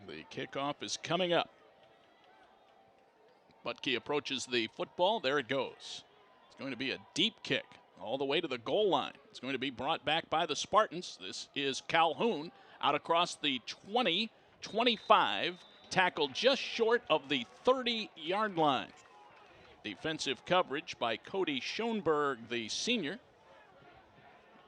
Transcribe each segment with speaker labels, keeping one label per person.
Speaker 1: The kickoff is coming up. Butke approaches the football. There it goes. It's going to be a deep kick all the way to the goal line. It's going to be brought back by the Spartans. This is Calhoun out across the 20, 25, tackled just short of the 30-yard line. Defensive coverage by Cody Schoenberg, the senior.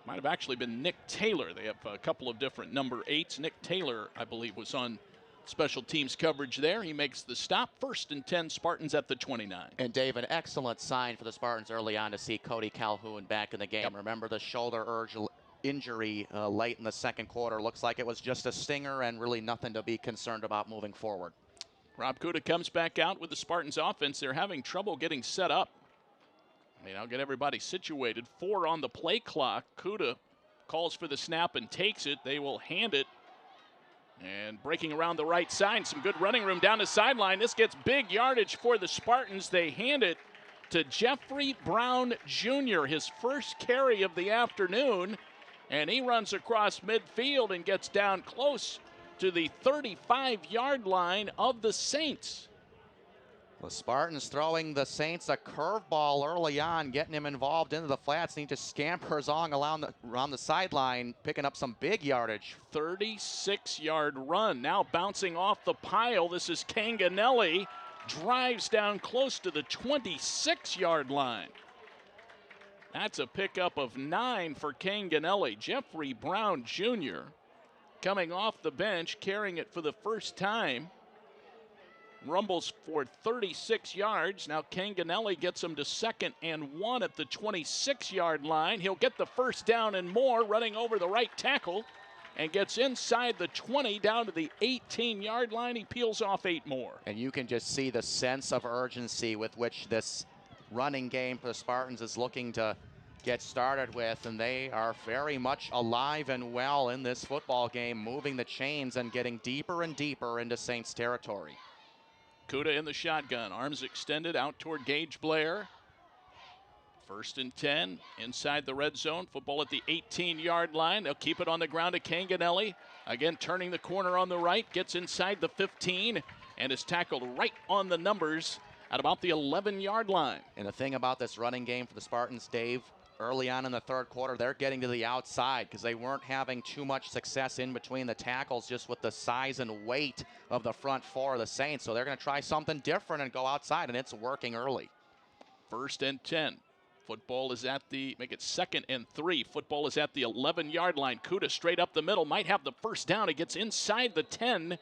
Speaker 1: Might have actually been Nick Taylor. They have a couple of different number 8s. Nick Taylor, I believe, was on special teams coverage there. He makes the stop. 1st and 10, Spartans at the 29.
Speaker 2: And Dave, an excellent sign for the Spartans early on to see Cody Calhoun back in the game. Yep. Remember the shoulder injury late in the second quarter. Looks like it was just a stinger and really nothing to be concerned about moving forward.
Speaker 1: Rob Kuda comes back out with the Spartans offense. They're having trouble getting set up. I'll get everybody situated. 4 on the play clock. Kuda calls for the snap and takes it. They will hand it. And breaking around the right side, some good running room down the sideline. This gets big yardage for the Spartans. They hand it to Jeffrey Brown Jr., his first carry of the afternoon. And he runs across midfield and gets down close to the 35-yard line of the Saints.
Speaker 2: The Spartans throwing the Saints a curveball early on, getting him involved into the flats. And he just scampers on around the sideline, picking up some big yardage.
Speaker 1: 36-yard run. Now bouncing off the pile. This is Canganelli. Drives down close to the 26-yard line. That's a pickup of 9 for Canganelli. Jeffrey Brown Jr. coming off the bench, carrying it for the first time. Rumbles for 36 yards. Now Canganelli gets him to 2nd and 1 at the 26-yard line. He'll get the first down and more, running over the right tackle, and gets inside the 20 down to the 18-yard line. He peels off 8 more.
Speaker 2: And you can just see the sense of urgency with which this running game for the Spartans is looking to get started with, and they are very much alive and well in this football game, moving the chains and getting deeper and deeper into Saints territory.
Speaker 1: Kuda in the shotgun, arms extended out toward Gage Blair. 1st and 10, inside the red zone. Football at the 18-yard line. They'll keep it on the ground to Canganelli. Again, turning the corner on the right, gets inside the 15, and is tackled right on the numbers at about the 11-yard line.
Speaker 2: And the thing about this running game for the Spartans, Dave, early on in the third quarter, they're getting to the outside because they weren't having too much success in between the tackles just with the size and weight of the front 4 of the Saints. So they're going to try something different and go outside, and it's working early.
Speaker 1: 1st and 10. Football is at the, make it 2nd and 3. Football is at the 11-yard line. Kuda straight up the middle, might have the first down. He gets inside the 10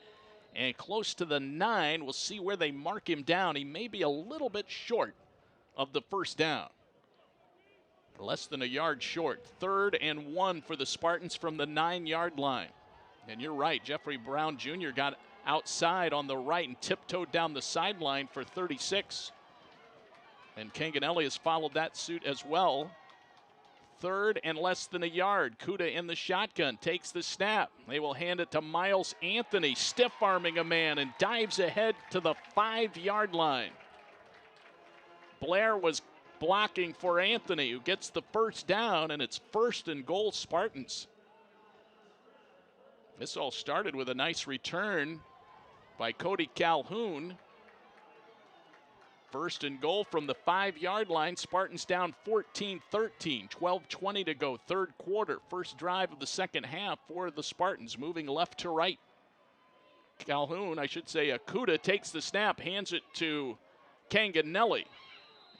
Speaker 1: and close to the 9. We'll see where they mark him down. He may be a little bit short of the first down. Less than a yard short. 3rd and 1 for the Spartans from the 9-yard line. And you're right, Jeffrey Brown Jr. got outside on the right and tiptoed down the sideline for 36. And Canganelli has followed that suit as well. 3rd and less than a yard. Kuda in the shotgun, takes the snap. They will hand it to Miles Anthony, stiff-arming a man and dives ahead to the 5-yard line. Blair was blocking for Anthony, who gets the first down, and it's 1st and goal Spartans. This all started with a nice return by Cody Calhoun. 1st and goal from the 5-yard line. Spartans down 14-13, 12:20 to go, 3rd quarter. First drive of the second half for the Spartans, moving left to right. Calhoun, I should say, Kuda takes the snap, hands it to Canganelli.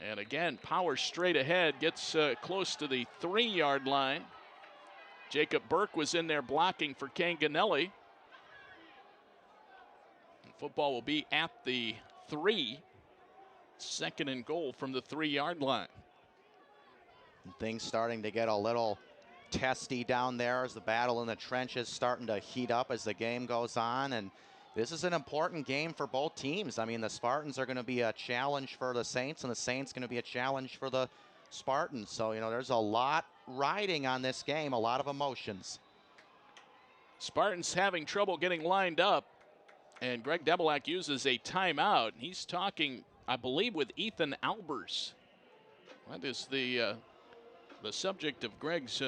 Speaker 1: And again, power straight ahead, gets close to the 3-yard line. Jacob Burke was in there blocking for Canganelli. And football will be at the 3. 2nd and goal from the 3-yard line.
Speaker 2: Things starting to get a little testy down there as the battle in the trenches starting to heat up as the game goes on. And this is an important game for both teams. I mean, the Spartans are going to be a challenge for the Saints, and the Saints going to be a challenge for the Spartans. So, you know, there's a lot riding on this game, a lot of emotions.
Speaker 1: Spartans having trouble getting lined up, and Greg Debelak uses a timeout. He's talking, I believe, with Ethan Albers. That is the subject of Greg's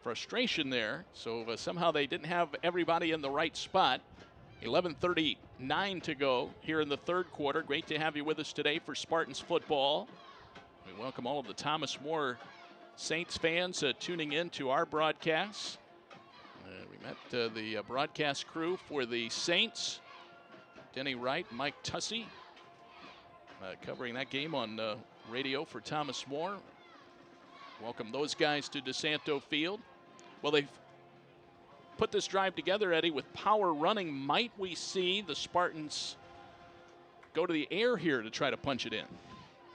Speaker 1: frustration there. So somehow they didn't have everybody in the right spot. 11:39 to go here in the third quarter. Great to have you with us today for Spartans football. We welcome all of the Thomas More Saints fans tuning in to our broadcasts. We met the broadcast crew for the Saints. Denny Wright, Mike Tussey, covering that game on radio for Thomas More. Welcome those guys to DeSanto Field. Well, they've put this drive together, Eddie, with power running. Might we see the Spartans go to the air here to try to punch it in?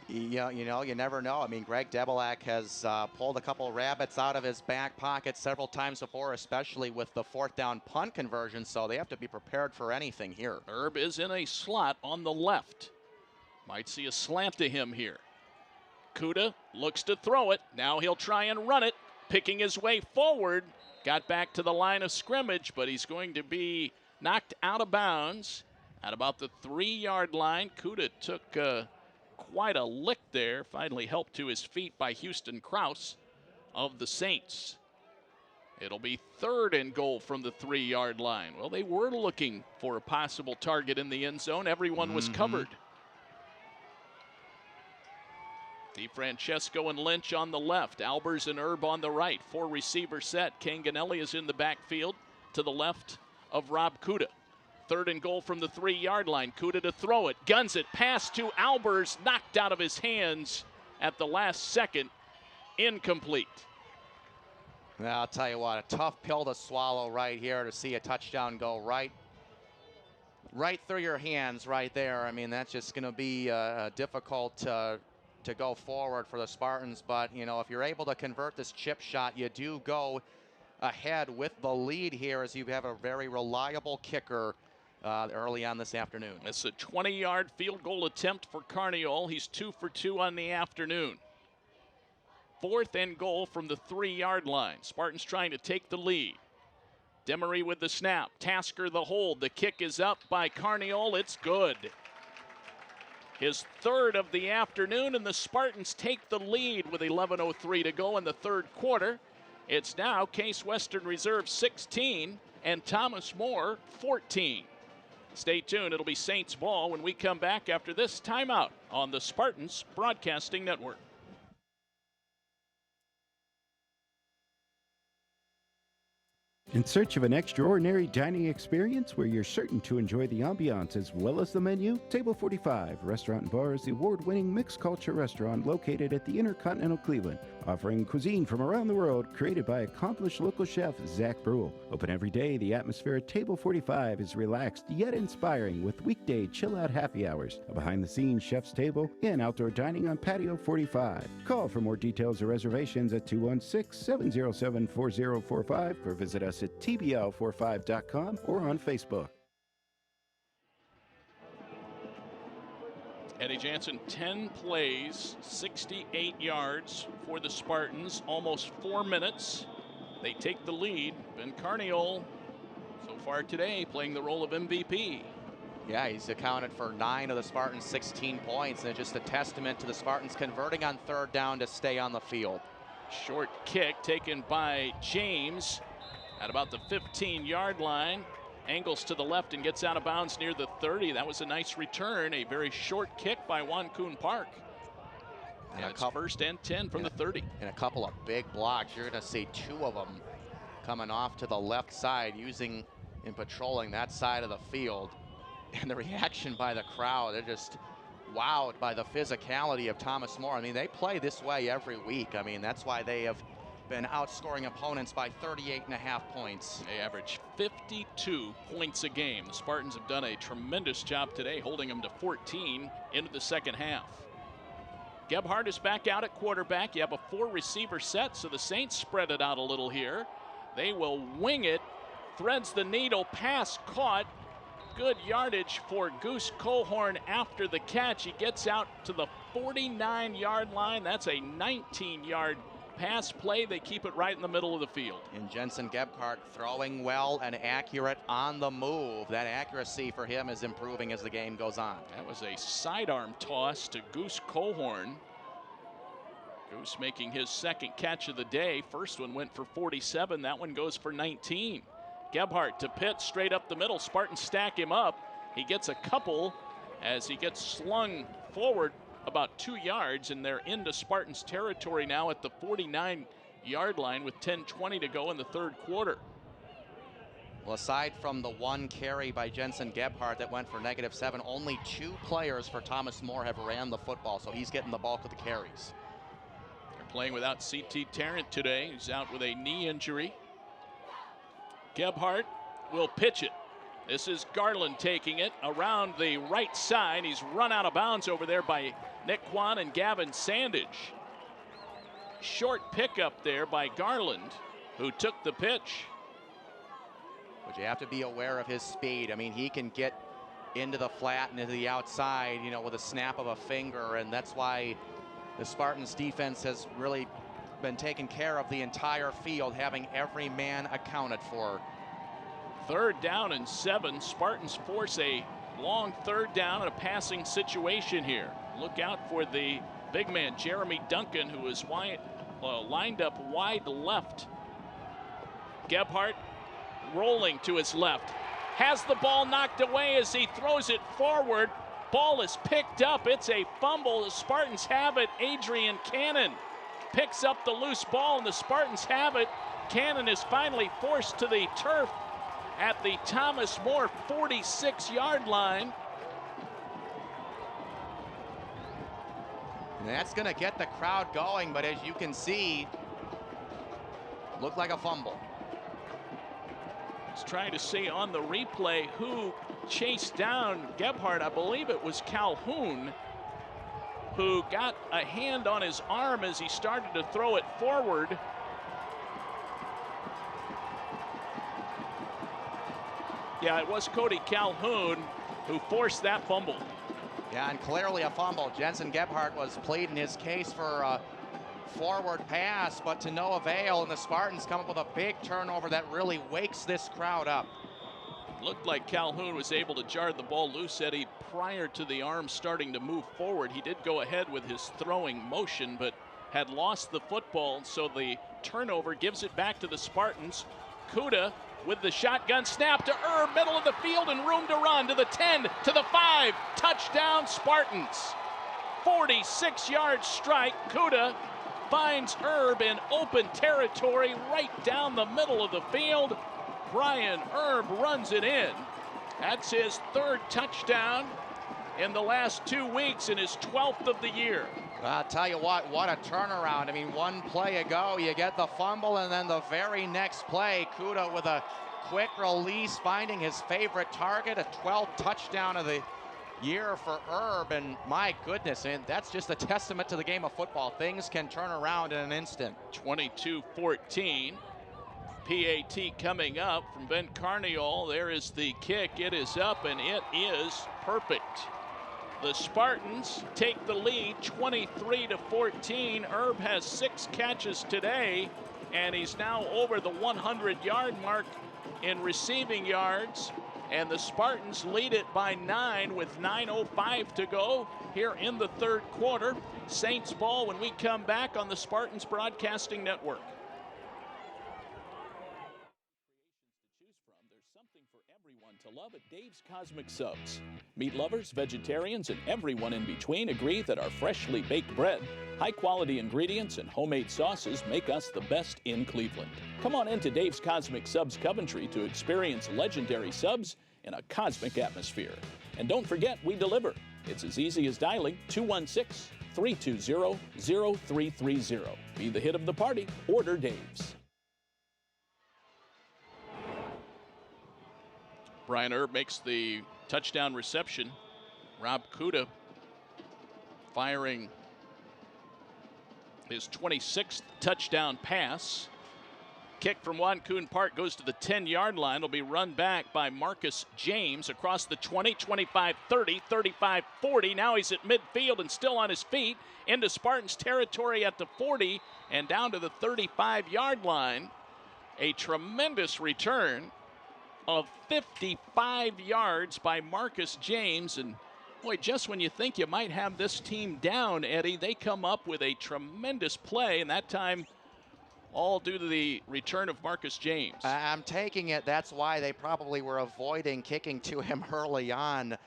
Speaker 2: Yeah, you never know. I mean, Greg Debelak has pulled a couple rabbits out of his back pocket several times before, especially with the fourth down punt conversion, so they have to be prepared for anything here.
Speaker 1: Herb is in a slot on the left. Might see a slant to him here. Kuda looks to throw it. Now he'll try and run it, picking his way forward. Got back to the line of scrimmage, but he's going to be knocked out of bounds at about the 3-yard line. Kuda took quite a lick there. Finally helped to his feet by Houston Kraus of the Saints. It'll be 3rd and goal from the 3-yard line. Well, they were looking for a possible target in the end zone. Everyone was covered. DeFrancesco and Lynch on the left. Albers and Herb on the right. 4-receiver set. Canganelli is in the backfield to the left of Rob Kuda. 3rd and goal from the 3-yard line. Kuda to throw it. Guns it. Pass to Albers. Knocked out of his hands at the last second. Incomplete.
Speaker 2: Well, I'll tell you what, a tough pill to swallow right here to see a touchdown go right through your hands right there. I mean, that's just going to be difficult to go forward for the Spartans, but if you're able to convert this chip shot, you do go ahead with the lead here as you have a very reliable kicker early on this afternoon.
Speaker 1: It's a 20-yard field goal attempt for Carniol. He's 2 for 2 on the afternoon. 4th and goal from the 3-yard line. Spartans trying to take the lead. Demery with the snap. Tasker the hold. The kick is up by Carniol. It's good. His 3rd of the afternoon, and the Spartans take the lead with 11:03 to go in the third quarter. It's now Case Western Reserve 16 and Thomas More 14. Stay tuned. It'll be Saints ball when we come back after this timeout on the Spartans Broadcasting Network.
Speaker 3: In search of an extraordinary dining experience where you're certain to enjoy the ambiance as well as the menu? Table 45 Restaurant and Bar is the award-winning mixed culture restaurant located at the Intercontinental Cleveland, offering cuisine from around the world created by accomplished local chef Zach Brule. Open every day, the atmosphere at Table 45 is relaxed yet inspiring with weekday chill-out happy hours, a behind-the-scenes chef's table, and outdoor dining on Patio 45. Call for more details or reservations at 216-707-4045 or visit us at tbl45.com or on Facebook.
Speaker 1: Eddy Jansen, 10 plays, 68 yards for the Spartans, almost 4 minutes. They take the lead. Ben Carniol, so far today, playing the role of MVP.
Speaker 2: Yeah, he's accounted for 9 of the Spartans' 16 points, and it's just a testament to the Spartans converting on 3rd down to stay on the field.
Speaker 1: Short kick taken by James at about the 15-yard line. Angles to the left and gets out of bounds near the 30. That was a nice return. A very short kick by Juan Kuhn Park. And it's 1st and 10 from the 30.
Speaker 2: And a couple of big blocks. You're going to see 2 of them coming off to the left side, using and patrolling that side of the field. And the reaction by the crowd, they're just wowed by the physicality of Thomas More. I mean, they play this way every week. I mean, that's why they have been outscoring opponents by 38.5 points.
Speaker 1: They average 52 points a game. The Spartans have done a tremendous job today, holding them to 14 into the second half. Gebhardt is back out at quarterback. You have a 4-receiver set, so the Saints spread it out a little here. They will wing it. Threads the needle. Pass caught. Good yardage for Goose Cohorn after the catch. He gets out to the 49-yard line. That's a 19-yard pass play. They keep it right in the middle of the field.
Speaker 2: And Jensen Gebhardt throwing well and accurate on the move. That accuracy for him is improving as the game goes on.
Speaker 1: That was a sidearm toss to Goose Cohorn. Goose making his 2nd catch of the day. First one went for 47. That one goes for 19. Gebhardt to Pitts, straight up the middle. Spartans stack him up. He gets a couple as he gets slung forward about 2 yards, and they're into Spartans territory now at the 49-yard line with 10:20 to go in the third quarter.
Speaker 2: Well, aside from the one carry by Jansen Gebhardt that went for -7, only 2 players for Thomas More have ran the football, so he's getting the bulk of the carries.
Speaker 1: They're playing without C.T. Tarrant today. He's out with a knee injury. Gebhardt will pitch it. This is Garland taking it around the right side. He's run out of bounds over there by Nick Kwan and Gavin Sandage. Short pickup there by Garland, who took the pitch.
Speaker 2: But you have to be aware of his speed. I mean, he can get into the flat and into the outside, you know, with a snap of a finger, and that's why the Spartans defense has really been taking care of the entire field, having every man accounted for.
Speaker 1: 3rd down and 7. Spartans force a long 3rd down in a passing situation here. Look out for the big man, Jeremy Duncan, who is lined up wide left. Gebhardt rolling to his left. Has the ball knocked away as he throws it forward. Ball is picked up. It's a fumble. The Spartans have it. Adrian Cannon picks up the loose ball, and the Spartans have it. Cannon is finally forced to the turf at the Thomas More 46-yard line.
Speaker 2: And that's going to get the crowd going, but as you can see, looked like a fumble.
Speaker 1: He's trying to see on the replay who chased down Gebhardt. I believe it was Calhoun, who got a hand on his arm as he started to throw it forward. Yeah, it was Cody Calhoun who forced that fumble.
Speaker 2: Yeah, and clearly a fumble. Jansen Gebhardt was pleading his case for a forward pass, but to no avail, and the Spartans come up with a big turnover that really wakes this crowd up.
Speaker 1: Looked like Calhoun was able to jar the ball loose, Eddy, prior to the arm starting to move forward. He did go ahead with his throwing motion, but had lost the football, so the turnover gives it back to the Spartans. Kuda with the shotgun snap to Erb, middle of the field, and room to run to the 10, to the 5. Touchdown, Spartans. 46-yard strike. Kuda finds Erb in open territory right down the middle of the field. Brian Erb runs it in. That's his 3rd touchdown in the last 2 weeks and his 12th of the year.
Speaker 2: I'll tell you what a turnaround. I mean, one play ago, you get the fumble, and then the very next play, Kuda with a quick release, finding his favorite target, a 12th touchdown of the year for Erb, and my goodness, and that's just a testament to the game of football. Things can turn around in an instant.
Speaker 1: 22-14. PAT coming up from Ben Carniol. There is the kick. It is up, and it is perfect. The Spartans take the lead 23-14. Erb has 6 catches today, and he's now over the 100-yard mark in receiving yards. And the Spartans lead it by 9 with 9:05 to go here in the third quarter. Saints ball when we come back on the Spartans Broadcasting Network. To love at Dave's Cosmic Subs. Meat lovers, vegetarians, and everyone in between agree that our freshly baked bread, high-quality ingredients, and homemade sauces make us the best in Cleveland. Come on into Dave's Cosmic Subs Coventry to experience legendary subs in a cosmic atmosphere. And don't forget, we deliver. It's as easy as dialing 216-320-0330. Be the hit of the party. Order Dave's. Brian Erb makes the touchdown reception. Rob Kuda firing his 26th touchdown pass. Kick from Wancoon Park goes to the 10-yard line. It'll be run back by Marcus James across the 20, 25, 30, 35, 40. Now he's at midfield and still on his feet into Spartans territory at the 40 and down to the 35-yard line. A tremendous return of 55 yards by Marcus James. And boy, just when you think you might have this team down, Eddy, they come up with a tremendous play, and that time all due to the return of Marcus James.
Speaker 2: I'm taking it. That's why they probably were avoiding kicking to him early on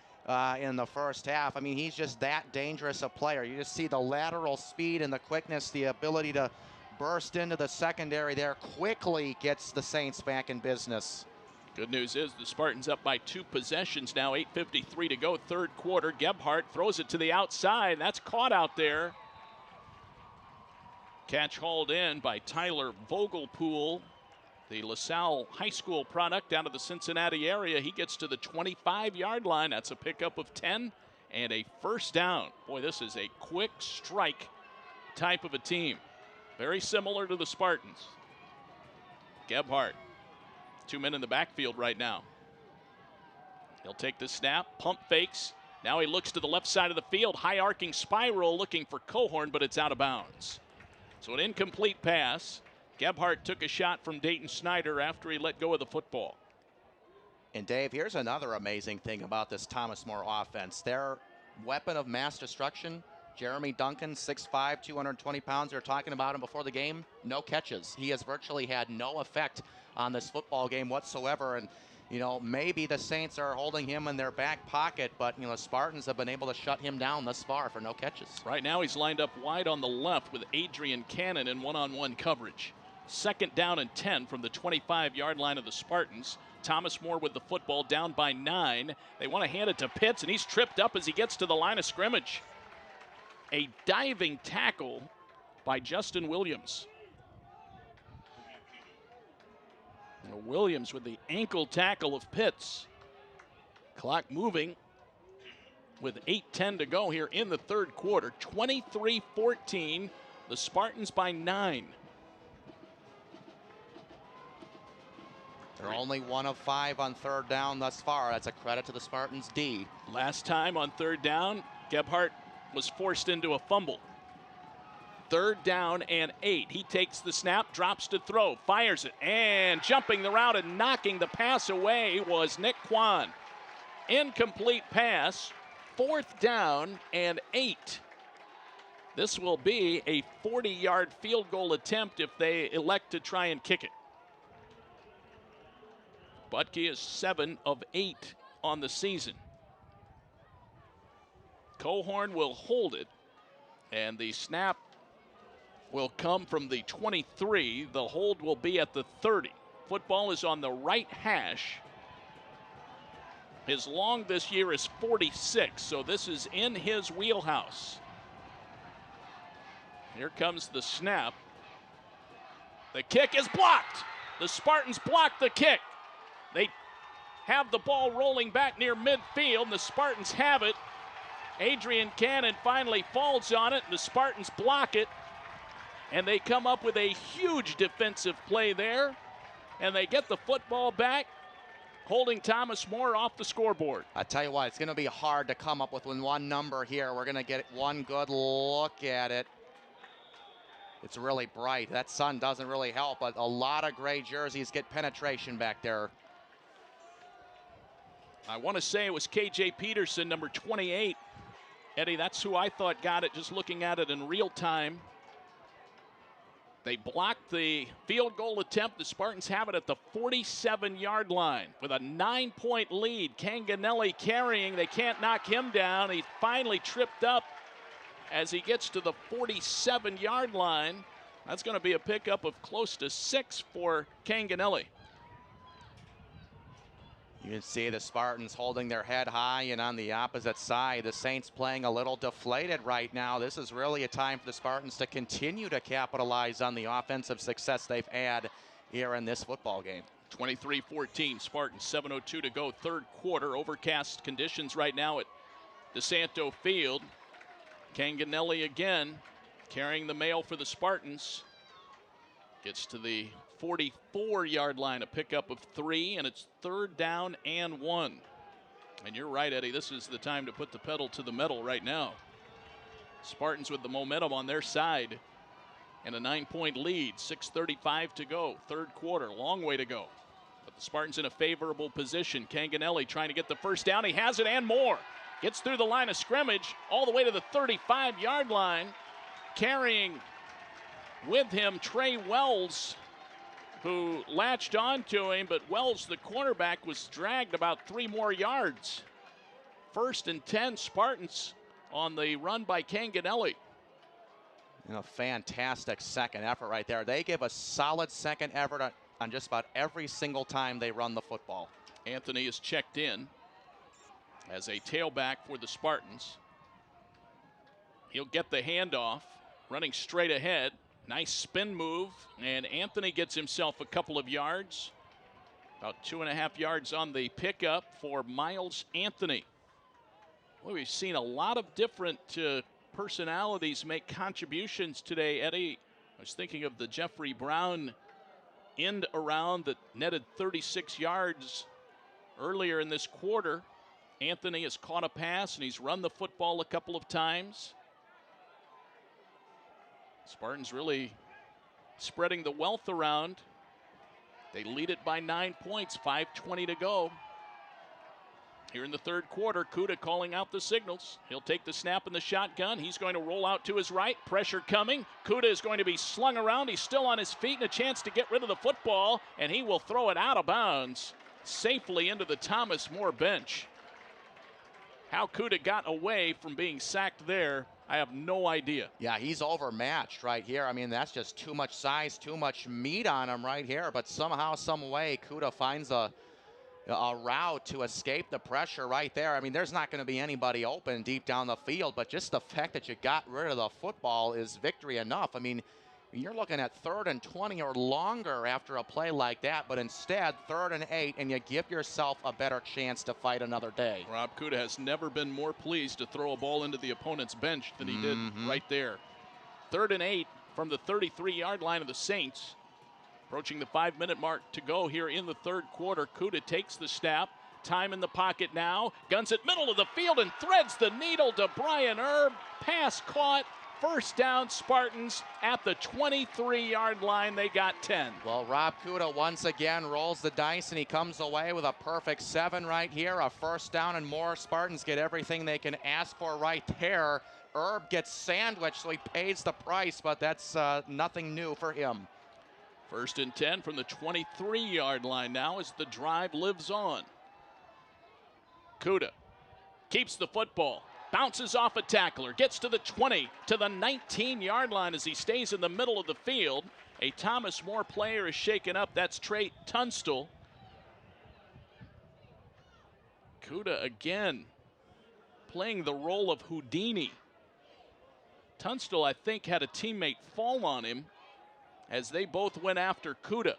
Speaker 2: in the first half. I mean, he's just that dangerous a player. You just see the lateral speed and the quickness, the ability to burst into the secondary there quickly gets the Saints back in business.
Speaker 1: Good news is the Spartans up by 2 possessions now, 8:53 to go, third quarter. Gebhardt throws it to the outside. That's caught out there. Catch hauled in by Tyler Vogelpool, the LaSalle High School product out of the Cincinnati area. He gets to the 25-yard line. That's a pickup of 10 and a first down. Boy, this is a quick strike type of a team. Very similar to the Spartans. Gebhardt, 2 men in the backfield right now. He'll take the snap, pump fakes. Now he looks to the left side of the field, high arcing spiral looking for Cohorn, but it's out of bounds. So an incomplete pass. Gebhardt took a shot from Dayton Snyder after he let go of the football.
Speaker 2: And Dave, here's another amazing thing about this Thomas More offense. Their weapon of mass destruction, Jeremy Duncan, 6'5", 220 pounds. They were talking about him before the game. No catches. He has virtually had no effect on this football game whatsoever. And, you know, maybe the Saints are holding him in their back pocket, but, you know, the Spartans have been able to shut him down thus far for no catches.
Speaker 1: Right now he's lined up wide on the left with Adrian Cannon in one-on-one coverage. Second down and 10 from the 25-yard line of the Spartans. Thomas More with the football, down by 9. They want to hand it to Pitts, and he's tripped up as he gets to the line of scrimmage. A diving tackle by Justin Williams. Williams with the ankle tackle of Pitts. Clock moving with 8:10 to go here in the third quarter. 23-14, the Spartans by 9.
Speaker 2: They're only 1 of 5 on third down thus far. That's a credit to the Spartans' D.
Speaker 1: Last time on third down, Gebhardt was forced into a fumble. Third down and 8. He takes the snap, drops to throw, fires it, and jumping the route and knocking the pass away was Nick Kwan. Incomplete pass, fourth down and 8. This will be a 40-yard field goal attempt if they elect to try and kick it. Butke is 7 of 8 on the season. Cohorn will hold it, and the snap will come from the 23. The hold will be at the 30. Football is on the right hash. His long this year is 46, so this is in his wheelhouse. Here comes the snap. The kick is blocked. The Spartans block the kick. They have the ball rolling back near midfield. The Spartans have it. Adrian Cannon finally falls on it. The Spartans block it. And they come up with a huge defensive play there. And they get the football back, holding Thomas More off the scoreboard.
Speaker 2: I tell you what, it's going to be hard to come up with one number here. We're going to get one good look at it. It's really bright. That sun doesn't really help, but a lot of gray jerseys get penetration back there.
Speaker 1: I want to say it was KJ Peterson, number 28. Eddie, that's who I thought got it, just looking at it in real time. They blocked the field goal attempt. The Spartans have it at the 47-yard line with a 9-point lead. Canganelli carrying. They can't knock him down. He finally tripped up as he gets to the 47-yard line. That's going to be a pickup of close to 6 for Canganelli.
Speaker 2: You can see the Spartans holding their head high, and on the opposite side, the Saints playing a little deflated right now. This is really a time for the Spartans to continue to capitalize on the offensive success they've had here in this football game.
Speaker 1: 23-14, Spartans, 7:02 to go, third quarter. Overcast conditions right now at DeSanto Field. Canganelli again carrying the mail for the Spartans. Gets to the 44-yard line, a pickup of 3, and it's third down and 1. And you're right, Eddie, this is the time to put the pedal to the metal right now. Spartans with the momentum on their side and a 9-point lead, 6:35 to go, third quarter, long way to go. But the Spartans in a favorable position. Canganelli trying to get the first down. He has it and more. Gets through the line of scrimmage all the way to the 35-yard line, carrying With him, Trey Wells, who latched onto him, but Wells, the cornerback, was dragged about 3 more yards. 1st and 10, Spartans on the run by Canganelli.
Speaker 2: Fantastic second effort right there. They give a solid second effort on just about every single time they run the football.
Speaker 1: Anthony is checked in as a tailback for the Spartans. He'll get the handoff, running straight ahead. Nice spin move, and Anthony gets himself a couple of yards. About 2.5 yards on the pickup for Miles Anthony. Well, we've seen a lot of different personalities make contributions today, Eddie. I was thinking of the Jeffrey Brown end around that netted 36 yards earlier in this quarter. Anthony has caught a pass, and he's run the football a couple of times. Spartans really spreading the wealth around. They lead it by 9 points, 5:20 to go. Here in the third quarter, Kuda calling out the signals. He'll take the snap in the shotgun. He's going to roll out to his right. Pressure coming. Kuda is going to be slung around. He's still on his feet and a chance to get rid of the football, and he will throw it out of bounds safely into the Thomas More bench. How Kuda got away from being sacked there, I have no idea.
Speaker 2: Yeah, he's overmatched right here. I mean, that's just too much size, too much meat on him right here. But somehow, some way, Kuda finds a route to escape the pressure right there. I mean, there's not going to be anybody open deep down the field, but just the fact that you got rid of the football is victory enough. I mean, you're looking at 3rd and 20 or longer after a play like that, but instead 3rd and 8, and you give yourself a better chance to fight another day.
Speaker 1: Rob Kuda has never been more pleased to throw a ball into the opponent's bench than he did right there. 3rd and 8 from the 33-yard line of the Saints. Approaching the 5-minute mark to go here in the third quarter. Kuda takes the snap. Time in the pocket now. Guns it middle of the field and threads the needle to Brian Erb. Pass caught. First down, Spartans at the 23-yard line. They got 10.
Speaker 2: Well, Rob Kuda once again rolls the dice, and he comes away with a perfect 7 right here. A first down and more. Spartans get everything they can ask for right there. Erb gets sandwiched, so he pays the price, but that's nothing new for him.
Speaker 1: 1st and 10 from the 23-yard line now as the drive lives on. Kuda keeps the football. Bounces off a tackler, gets to the 20, to the 19-yard line as he stays in the middle of the field. A Thomas More player is shaken up. That's Trey Tunstall. Kuda again playing the role of Houdini. Tunstall, I think, had a teammate fall on him as they both went after Kuda.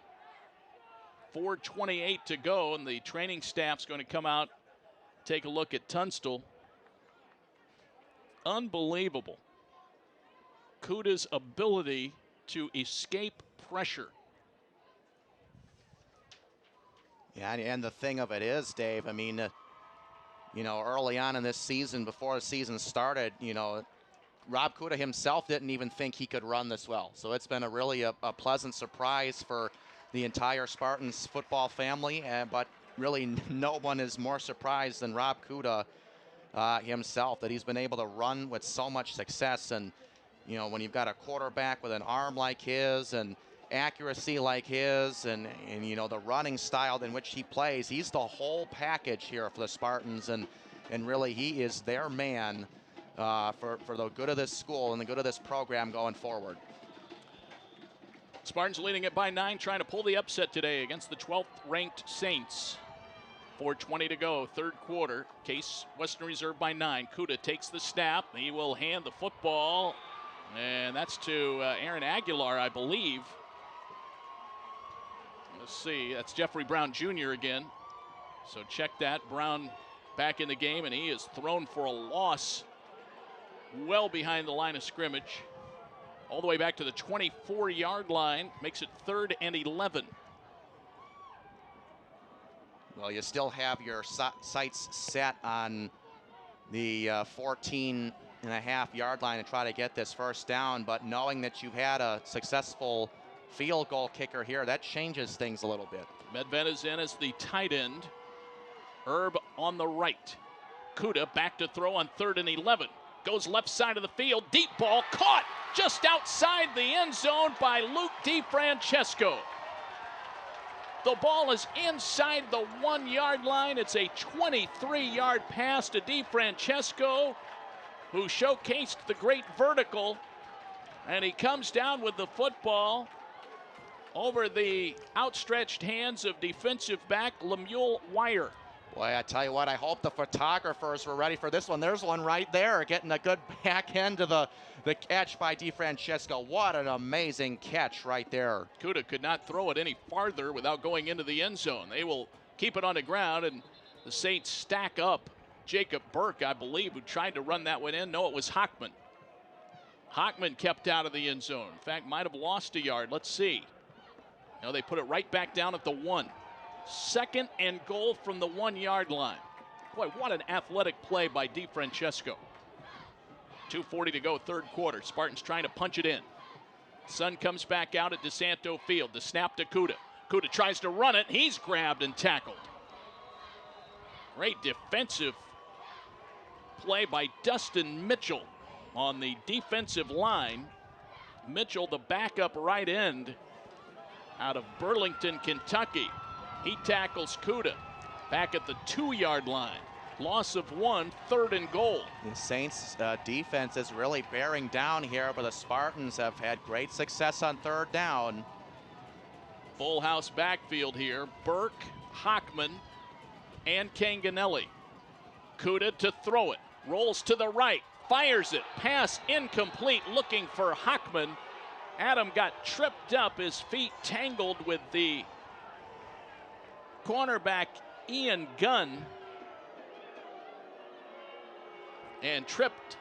Speaker 1: 4:28 to go, and the training staff's going to come out, take a look at Tunstall. Unbelievable. Kuda's ability to escape pressure.
Speaker 2: Yeah, and the thing of it is, Dave, I mean, early on in this season, before the season started, Rob Kuda himself didn't even think he could run this well. So it's been a pleasant surprise for the entire Spartans football family, but really no one is more surprised than Rob Kuda himself, that he's been able to run with so much success. And when you've got a quarterback with an arm like his and accuracy like his and the running style in which he plays, he's the whole package here for the Spartans, and really he is their man for the good of this school and the good of this program going forward.
Speaker 1: Spartans leading it by 9, trying to pull the upset today against the 12th ranked Saints. 4:20 to go, third quarter. Case Western Reserve by 9. Kuda takes the snap. He will hand the football, and that's to Aaron Aguilar, I believe. Let's see, that's Jeffrey Brown Jr. again. So check that. Brown back in the game, and he is thrown for a loss well behind the line of scrimmage. All the way back to the 24-yard line. Makes it 3rd and 11.
Speaker 2: Well, you still have your sights set on the 14.5-yard line to try to get this first down, but knowing that you've had a successful field goal kicker here, that changes things a little bit.
Speaker 1: Medved is in as the tight end. Erb on the right. Kuda back to throw on 3rd and 11. Goes left side of the field. Deep ball caught just outside the end zone by Luke DiFrancesco. The ball is inside the 1 yard line. It's a 23-yard pass to DiFrancesco, who showcased the great vertical. And he comes down with the football over the outstretched hands of defensive back Lemuel Wire.
Speaker 2: Boy, I tell you what, I hope the photographers were ready for this one. There's one right there, getting a good back end to the catch by DiFrancesco. What an amazing catch right there.
Speaker 1: Kuda could not throw it any farther without going into the end zone. They will keep it on the ground, and the Saints stack up Jacob Burke, I believe, who tried to run that one in. No, it was Hockman. Hockman kept out of the end zone. In fact, might have lost a yard. Let's see. No, they put it right back down at the 1. 2nd and goal from the 1 yard line. Boy, what an athletic play by DiFrancesco. 2:40 to go, third quarter. Spartans trying to punch it in. Sun comes back out at DeSanto Field. The snap to Kuda. Kuda tries to run it. He's grabbed and tackled. Great defensive play by Dustin Mitchell on the defensive line. Mitchell, the backup right end out of Burlington, Kentucky. He tackles Kuda back at the 2 yard line. Loss of 1, 3rd and goal.
Speaker 2: The Saints defense is really bearing down here, but the Spartans have had great success on 3rd down.
Speaker 1: Full house backfield here. Burke, Hockman, and Canganelli. Kuda to throw it. Rolls to the right. Fires it. Pass incomplete, looking for Hockman. Adam got tripped up. His feet tangled with the cornerback Ian Gunn, and tripped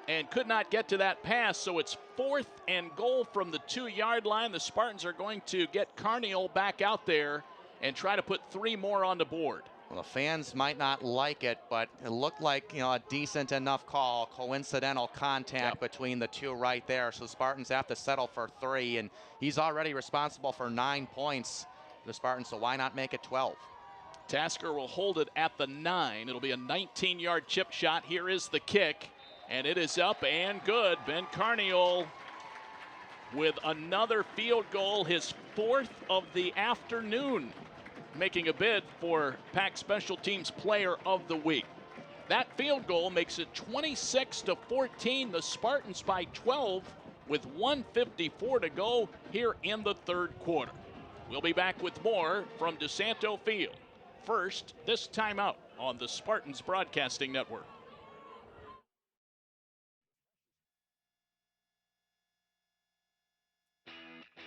Speaker 1: and could not get to that pass. So it's 4th and goal from the 2 yard line. The Spartans are going to get Carniel back out there and try to put 3 more on the board.
Speaker 2: Well, the fans might not like it, but it looked like, a decent enough call. Coincidental contact between the 2 right there. So the Spartans have to settle for 3, and he's already responsible for 9 points. The Spartans, so why not make it 12?
Speaker 1: Tasker will hold it at the 9. It'll be a 19-yard chip shot. Here is the kick, and it is up and good. Ben Carniel with another field goal, his 4th of the afternoon, making a bid for PAC Special Teams Player of the Week. That field goal makes it 26-14. The Spartans by 12 with 1:54 to go here in the 3rd quarter. We'll be back with more from DeSanto Field. First, this timeout on the Spartans Broadcasting Network.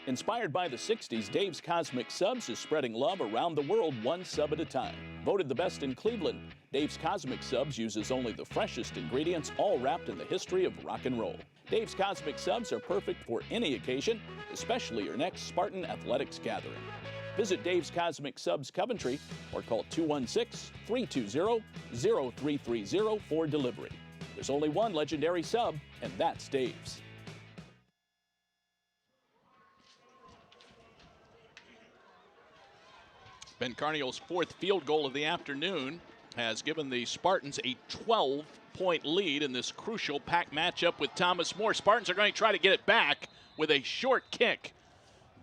Speaker 4: Inspired by the 60s, Dave's Cosmic Subs is spreading love around the world, one sub at a time. Voted the best in Cleveland, Dave's Cosmic Subs uses only the freshest ingredients, all wrapped in the history of rock and roll. Dave's Cosmic Subs are perfect for any occasion, especially your next Spartan athletics gathering. Visit Dave's Cosmic Subs Coventry or call 216-320-0330 for delivery. There's only one legendary sub, and that's Dave's.
Speaker 1: Ben Carniel's 4th field goal of the afternoon has given the Spartans a 12-point lead in this crucial PAC matchup with Thomas More. Spartans are going to try to get it back with a short kick.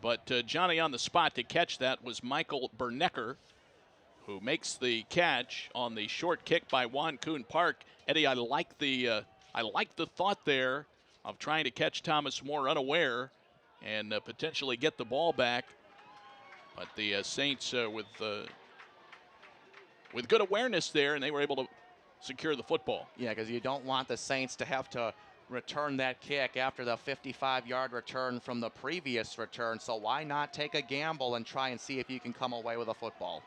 Speaker 1: But Johnny on the spot to catch that was Michael Bernecker, who makes the catch on the short kick by Juan Kuhn Park. Eddie, I like the thought there of trying to catch Thomas More unaware and potentially get the ball back. But the Saints with good awareness there, and they were able to secure the football.
Speaker 2: Yeah, because you don't want the Saints to have to return that kick after the 55-yard return from the previous return. So why not take a gamble and try and see if you can come away with a football?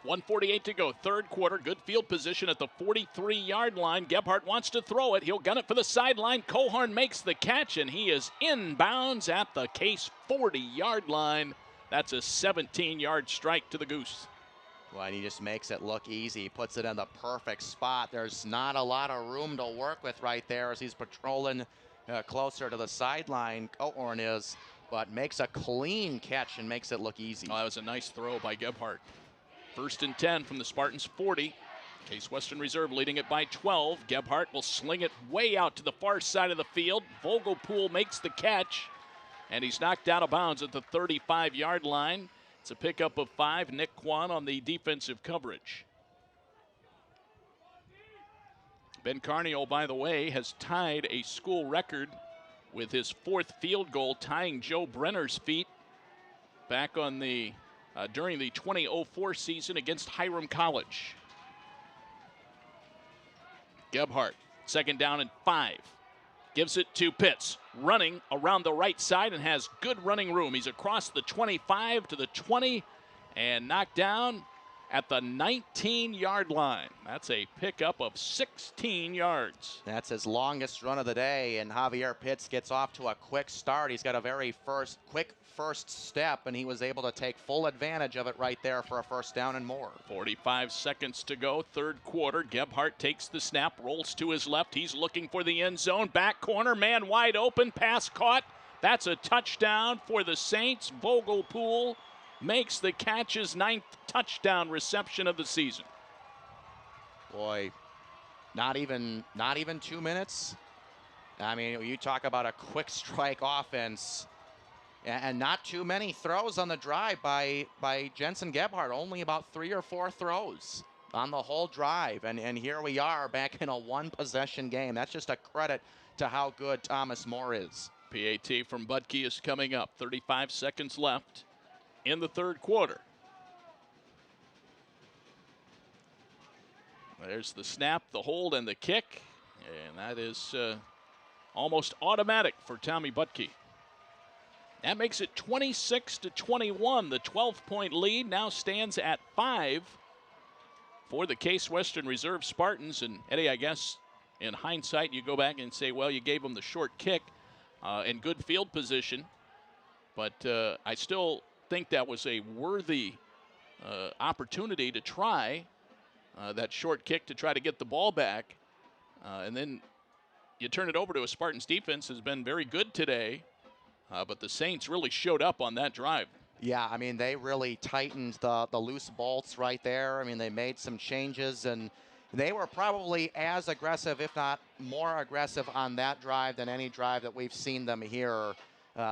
Speaker 1: 1:48 to go, 3rd quarter. Good field position at the 43-yard line. Gebhardt wants to throw it. He'll gun it for the sideline. Cohorn makes the catch, and he is inbounds at the Case 40-yard line. That's a 17-yard strike to the Goose.
Speaker 2: Well, and he just makes it look easy. He puts it in the perfect spot. There's not a lot of room to work with right there as he's patrolling closer to the sideline. Cohorn is, but makes a clean catch and makes it look easy.
Speaker 1: Oh, that was a nice throw by Gebhardt. 1st and 10 from the Spartans 40. Case Western Reserve leading it by 12. Gebhardt will sling it way out to the far side of the field. Vogelpool makes the catch, and he's knocked out of bounds at the 35-yard line. It's a pickup of 5. Nick Kwan on the defensive coverage. Ben Carnio, by the way, has tied a school record with his 4th field goal, tying Joe Brenner's feat back on the during the 2004 season against Hiram College. Gebhardt, 2nd down and 5. Gives it to Pitts, running around the right side and has good running room. He's across the 25 to the 20 and knocked down at the 19-yard line. That's a pickup of 16 yards.
Speaker 2: That's his longest run of the day, and Javier Pitts gets off to a quick start. He's got a very quick first step, and he was able to take full advantage of it right there for a 1st down and more.
Speaker 1: 45 seconds to go, 3rd quarter. Gebhardt takes the snap, rolls to his left. He's looking for the end zone. Back corner, man wide open, pass caught. That's a touchdown for the Saints. Vogelpool makes the catch, his 9th touchdown reception of the season.
Speaker 2: Boy, not even 2 minutes. I mean, you talk about a quick strike offense, and not too many throws on the drive by Jansen Gebhardt. Only about 3 or 4 throws on the whole drive, and here we are back in a 1-possession game. That's just a credit to how good Thomas More is.
Speaker 1: PAT from Butke is coming up. 35 seconds left in the 3rd quarter. There's the snap, the hold, and the kick, and that is almost automatic for Tommy Butke. That makes it 26-21. The 12-point lead now stands at 5 for the Case Western Reserve Spartans. And Eddie, I guess in hindsight, you go back and say, well, you gave them the short kick and good field position, but I still think that was a worthy opportunity to try that short kick to try to get the ball back. And then you turn it over to a Spartans defense has been very good today, but the Saints really showed up on that drive.
Speaker 2: Yeah, I mean, they really tightened the loose bolts right there. I mean, they made some changes, and they were probably as aggressive, if not more aggressive, on that drive than any drive that we've seen them here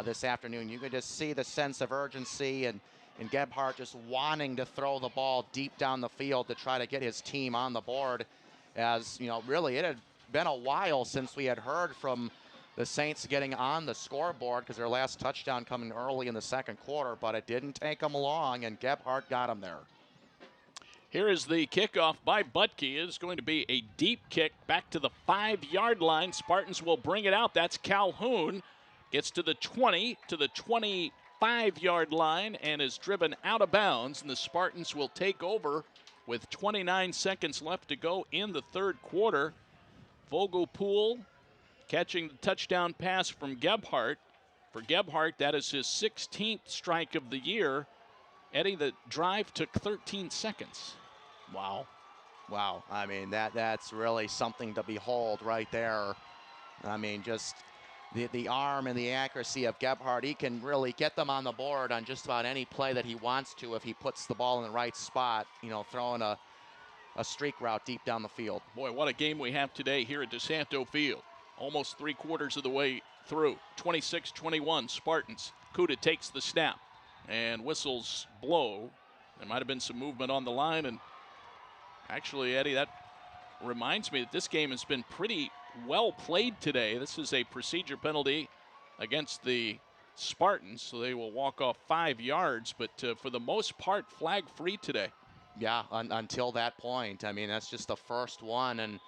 Speaker 2: this afternoon. You could just see the sense of urgency and Gebhardt just wanting to throw the ball deep down the field to try to get his team on the board. As, you know, really it had been a while since we had heard from the Saints getting on the scoreboard, because their last touchdown coming early in the 2nd quarter, but it didn't take them long, and Gebhardt got him there.
Speaker 1: Here is the kickoff by Butke. It is going to be a deep kick back to the 5-yard line. Spartans will bring it out. That's Calhoun. Gets to the 20, to the 25-yard line, and is driven out of bounds. And the Spartans will take over with 29 seconds left to go in the 3rd quarter. Vogelpool catching the touchdown pass from Gebhardt. For Gebhardt, that is his 16th strike of the year. Eddie, the drive took 13 seconds. Wow.
Speaker 2: Wow. I mean, that's really something to behold right there. I mean, just the arm and the accuracy of Gebhardt. He can really get them on the board on just about any play that he wants to if he puts the ball in the right spot, you know, throwing a streak route deep down the field.
Speaker 1: Boy, what a game we have today here at DeSanto Field. Almost 3/4 of the way through. 26-21 Spartans. Kuda takes the snap and whistles blow. There might have been some movement on the line, and actually, Eddie, that reminds me that this game has been pretty well played today. This is a procedure penalty against the Spartans, so they will walk off 5 yards, but for the most part, flag free today.
Speaker 2: Yeah, until that point. I mean, that's just the first one, and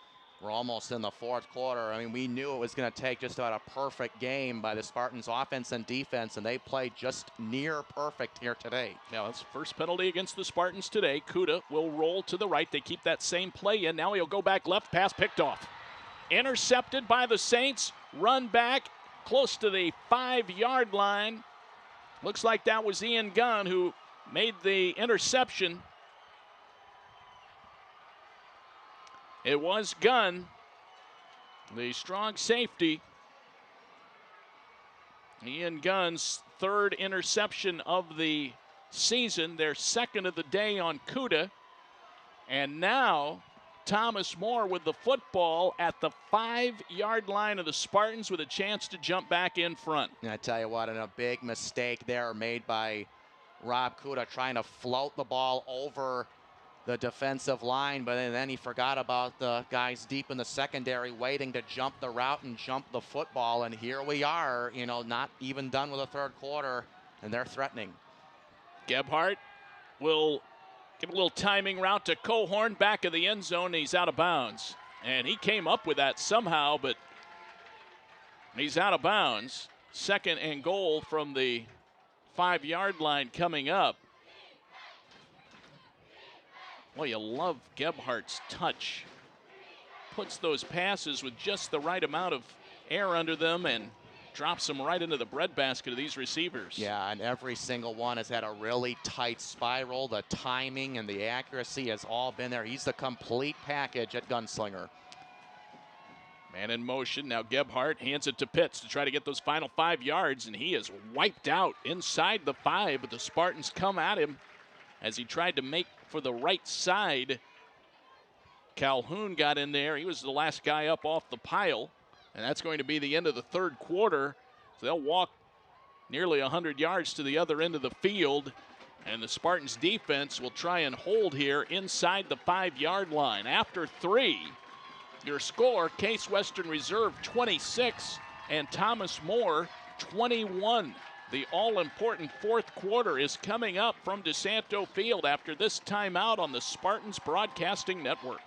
Speaker 2: we're almost in the 4th quarter. I mean, we knew it was going to take just about a perfect game by the Spartans offense and defense, and they played just near perfect here today.
Speaker 1: Now, that's the first penalty against the Spartans today. Kuda will roll to the right. They keep that same play in. Now he'll go back left, pass picked off. Intercepted by the Saints. Run back close to the 5-yard line. Looks like that was Ian Gunn who made the interception. It was Gunn, the strong safety. Ian Gunn's 3rd interception of the season, their 2nd of the day on Kuda. And now Thomas More with the football at the 5-yard line of the Spartans with a chance to jump back in front.
Speaker 2: And I tell you what, and a big mistake there made by Rob Kuda trying to float the ball over the defensive line, but then he forgot about the guys deep in the secondary waiting to jump the route and jump the football. And here we are, you know, not even done with the third quarter, and they're threatening.
Speaker 1: Gebhardt will give a little timing route to Cohorn, back of the end zone. He's out of bounds. And he came up with that somehow, but he's out of bounds. 2nd and goal from the 5-yard line coming up. Well, you love Gebhardt's touch. Puts those passes with just the right amount of air under them and drops them right into the breadbasket of these receivers.
Speaker 2: Yeah, and every single one has had a really tight spiral. The timing and the accuracy has all been there. He's the complete package at Gunslinger.
Speaker 1: Man in motion. Now Gebhardt hands it to Pitts to try to get those final 5 yards, and he is wiped out inside the 5, but the Spartans come at him as he tried to make for the right side. Calhoun got in there. He was the last guy up off the pile, and that's going to be the end of the third quarter. So they'll walk nearly 100 yards to the other end of the field, and the Spartans defense will try and hold here inside the 5-yard line. After 3, your score, Case Western Reserve 26 and Thomas More 21. The all-important fourth quarter is coming up from DeSanto Field after this timeout on the Spartans Broadcasting Network.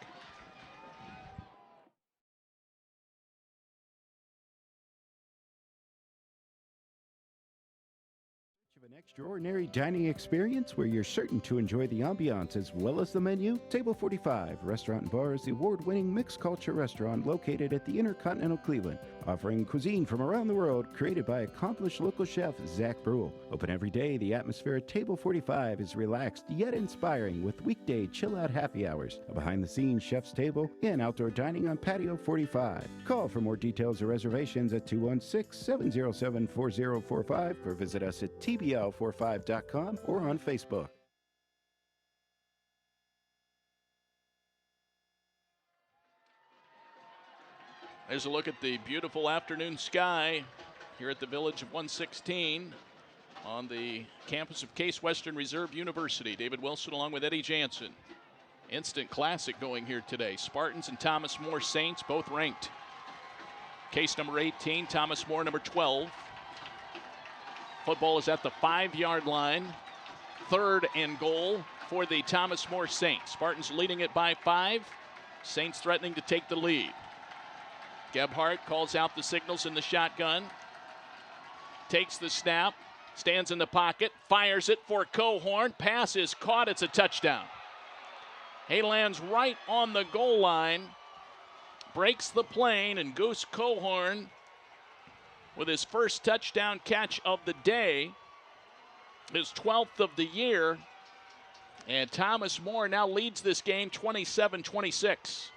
Speaker 3: An extraordinary dining experience where you're certain to enjoy the ambiance as well as the menu. Table 45 Restaurant and Bar is the award-winning mixed culture restaurant located at the Intercontinental Cleveland, offering cuisine from around the world created by accomplished local chef Zach Brule. Open every day, the atmosphere at Table 45 is relaxed yet inspiring with weekday chill-out happy hours, a behind-the-scenes chef's table, and outdoor dining on Patio 45. Call for more details or reservations at 216-707-4045 or visit us at tbl45.com or on Facebook.
Speaker 1: There's a look at the beautiful afternoon sky here at the Village of 116 on the campus of Case Western Reserve University. David Wilson along with Eddy Jansen. Instant classic going here today. Spartans and Thomas More Saints both ranked. Case number 18, Thomas More number 12. Football is at the 5-yard line. 3rd and goal for the Thomas More Saints. Spartans leading it by 5. Saints threatening to take the lead. Gebhardt calls out the signals in the shotgun. Takes the snap. Stands in the pocket. Fires it for Cohorn. Pass is caught. It's a touchdown. He lands right on the goal line. Breaks the plane, and Goose Cohorn with his first touchdown catch of the day, his 12th of the year, and Thomas More now leads this game 27-26.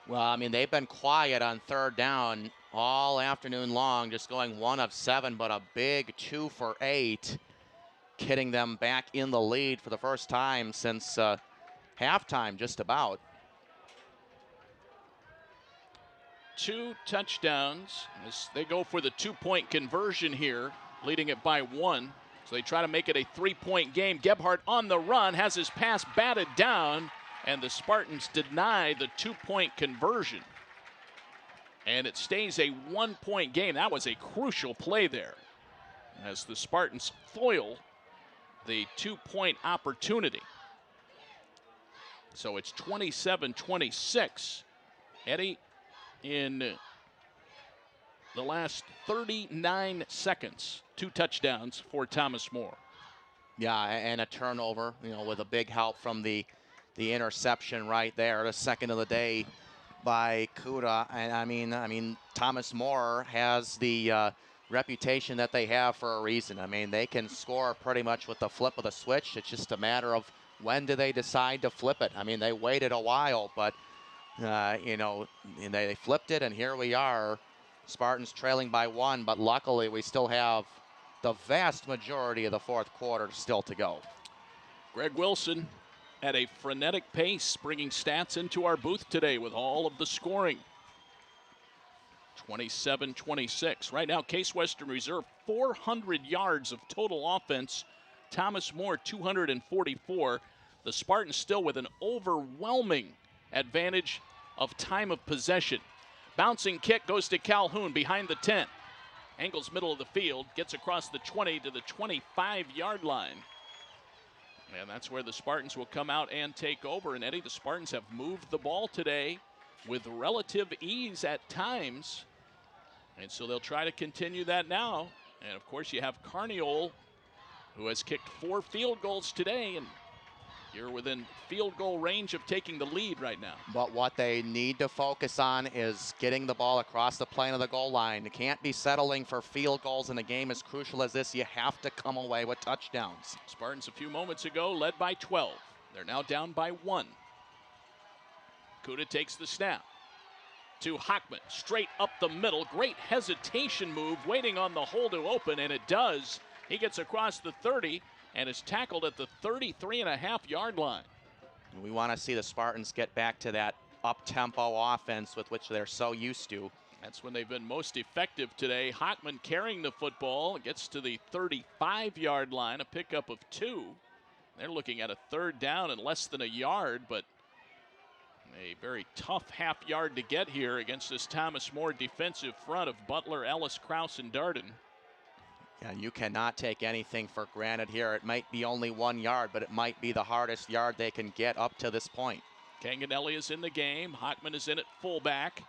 Speaker 2: Well, I mean, they've been quiet on 3rd down all afternoon long, just going 1 of 7, but a big 2 for 8, getting them back in the lead for the first time since halftime, just about.
Speaker 1: 2 touchdowns. They go for the 2-point conversion here, leading it by 1. So they try to make it a 3-point game. Gebhardt on the run, has his pass batted down, and the Spartans deny the 2-point conversion. And it stays a 1-point game. That was a crucial play there, as the Spartans foil the 2-point opportunity. So it's 27-26. Eddy, in the last 39 seconds, 2 touchdowns for Thomas More.
Speaker 2: Yeah, and a turnover, you know, with a big help from the interception right there, the second of the day by Kuda. And I mean, Thomas More has the reputation that they have for a reason. I mean, they can score pretty much with the flip of the switch. It's just a matter of when do they decide to flip it. I mean, they waited a while, but you know, and they flipped it, and here we are. Spartans trailing by 1, but luckily we still have the vast majority of the fourth quarter still to go.
Speaker 1: Greg Wilson at a frenetic pace, bringing stats into our booth today with all of the scoring. 27-26. Right now, Case Western Reserve, 400 yards of total offense. Thomas More, 244. The Spartans still with an overwhelming advantage of time of possession. Bouncing kick goes to Calhoun behind the 10. Angles middle of the field, gets across the 20 to the 25-yard line. And that's where the Spartans will come out and take over. And Eddie, the Spartans have moved the ball today with relative ease at times. And so they'll try to continue that now. And of course you have Carniole, who has kicked 4 field goals today, and you're within field goal range of taking the lead right now.
Speaker 2: But what they need to focus on is getting the ball across the plane of the goal line. You can't be settling for field goals in a game as crucial as this. You have to come away with touchdowns.
Speaker 1: Spartans a few moments ago led by 12. They're now down by 1. Kuda takes the snap to Hockman, straight up the middle. Great hesitation move, waiting on the hole to open, and it does. He gets across the 30 and is tackled at the 33.5-yard line.
Speaker 2: We want to see the Spartans get back to that up-tempo offense with which they're so used to.
Speaker 1: That's when they've been most effective today. Hockman carrying the football, gets to the 35-yard line, a pickup of 2. They're looking at a 3rd down and less than a yard, but a very tough half yard to get here against this Thomas More defensive front of Butler, Ellis, Krause, and Darden.
Speaker 2: Yeah, you cannot take anything for granted here. It might be only 1 yard, but it might be the hardest yard they can get up to this point.
Speaker 1: Canganelli is in the game. Hockman is in at fullback.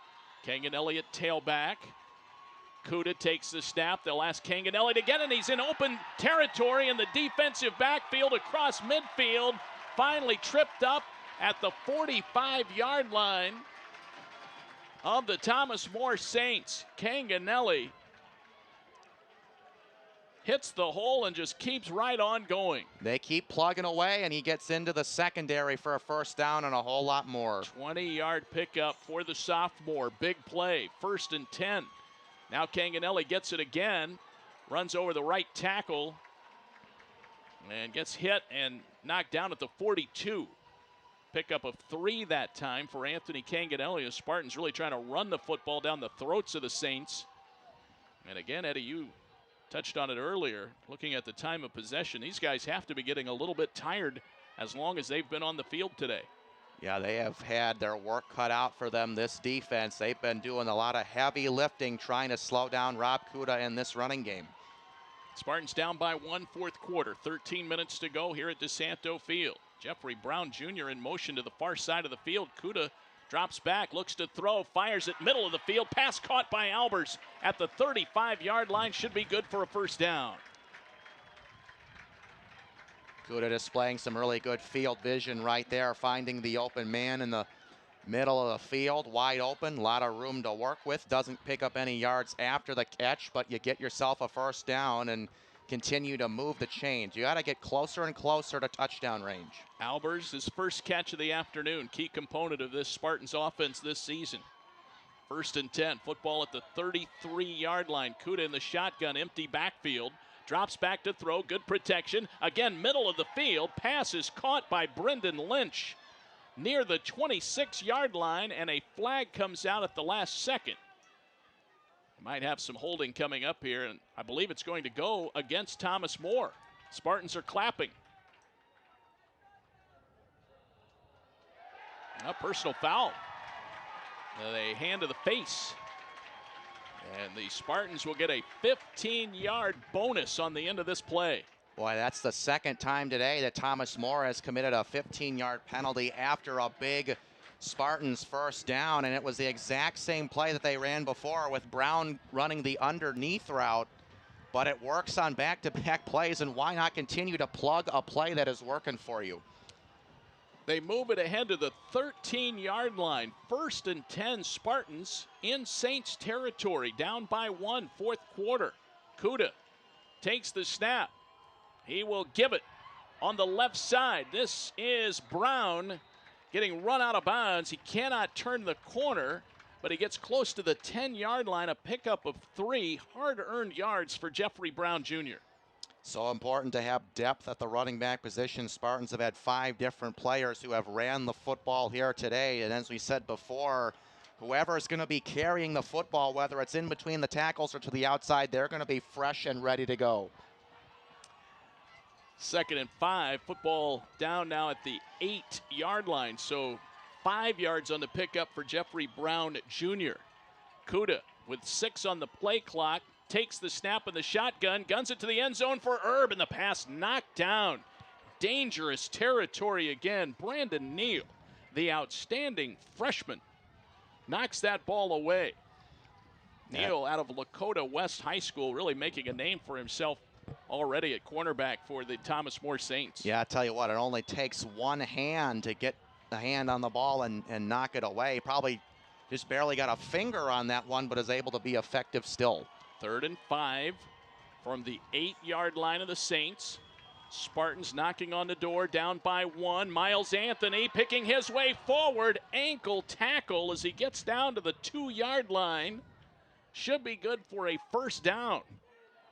Speaker 1: Canganelli at tailback. Kuda takes the snap. They'll ask Canganelli to get it. He's in open territory in the defensive backfield across midfield. Finally tripped up at the 45-yard line of the Thomas More Saints. Canganelli hits the hole and just keeps right on going.
Speaker 2: They keep plugging away, and he gets into the secondary for a 1st down and a whole lot more.
Speaker 1: 20-yard pickup for the sophomore. Big play. 1st and 10. Now Canganelli gets it again. Runs over the right tackle and gets hit and knocked down at the 42. Pickup of 3 that time for Anthony Canganelli. The Spartans really trying to run the football down the throats of the Saints. And again, Eddie, you touched on it earlier. Looking at the time of possession, these guys have to be getting a little bit tired as long as they've been on the field today.
Speaker 2: Yeah, they have had their work cut out for them, this defense. They've been doing a lot of heavy lifting, trying to slow down Rob Kuda in this running game.
Speaker 1: Spartans down by 1, 4th quarter. 13 minutes to go here at DeSanto Field. Jeffrey Brown Jr. in motion to the far side of the field. Kuda drops back, looks to throw, fires it middle of the field. Pass caught by Albers at the 35-yard line. Should be good for a 1st down.
Speaker 2: Kuda displaying some really good field vision right there, finding the open man in the middle of the field, wide open, a lot of room to work with. Doesn't pick up any yards after the catch, but you get yourself a 1st down and continue to move the chains. You got to get closer and closer to touchdown range.
Speaker 1: Albers, his 1st catch of the afternoon, key component of this Spartans offense this season. 1st and 10, football at the 33-yard line. Kuda in the shotgun, empty backfield. Drops back to throw, good protection. Again, middle of the field. Pass is caught by Brendan Lynch near the 26-yard line, and a flag comes out at the last second. Might have some holding coming up here, and I believe it's going to go against Thomas More. Spartans are clapping. A personal foul. A hand to the face. And the Spartans will get a 15-yard bonus on the end of this play.
Speaker 2: Boy, that's the 2nd time today that Thomas More has committed a 15-yard penalty after a big Spartans 1st down, and it was the exact same play that they ran before with Brown running the underneath route, but it works on back-to-back plays, and why not continue to plug a play that is working for you?
Speaker 1: They move it ahead to the 13-yard line. 1st and 10 Spartans in Saints territory, down by 1, 4th quarter. Kuda takes the snap. He will give it on the left side. This is Brown getting run out of bounds. He cannot turn the corner, but he gets close to the 10-yard line, a pickup of 3 hard-earned yards for Jeffrey Brown Jr.
Speaker 2: So important to have depth at the running back position. Spartans have had 5 different players who have ran the football here today. And as we said before, whoever is going to be carrying the football, whether it's in between the tackles or to the outside, they're going to be fresh and ready to go.
Speaker 1: 2nd and 5. Football down now at the 8-yard line. So 5 yards on the pickup for Jeffrey Brown Jr. Kuda with 6 on the play clock. Takes the snap in the shotgun, guns it to the end zone for Erb, and the pass knocked down. Dangerous territory again. Brandon Neal, the outstanding freshman, knocks that ball away. Neal out of Lakota West High School, really making a name for himself already at cornerback for the Thomas More Saints.
Speaker 2: Yeah, I tell you what, it only takes one hand to get the hand on the ball and knock it away. Probably just barely got a finger on that one, but is able to be effective still.
Speaker 1: 3rd and 5 from the 8-yard line of the Saints. Spartans knocking on the door, down by 1. Miles Anthony picking his way forward. Ankle tackle as he gets down to the 2-yard line. Should be good for a first down.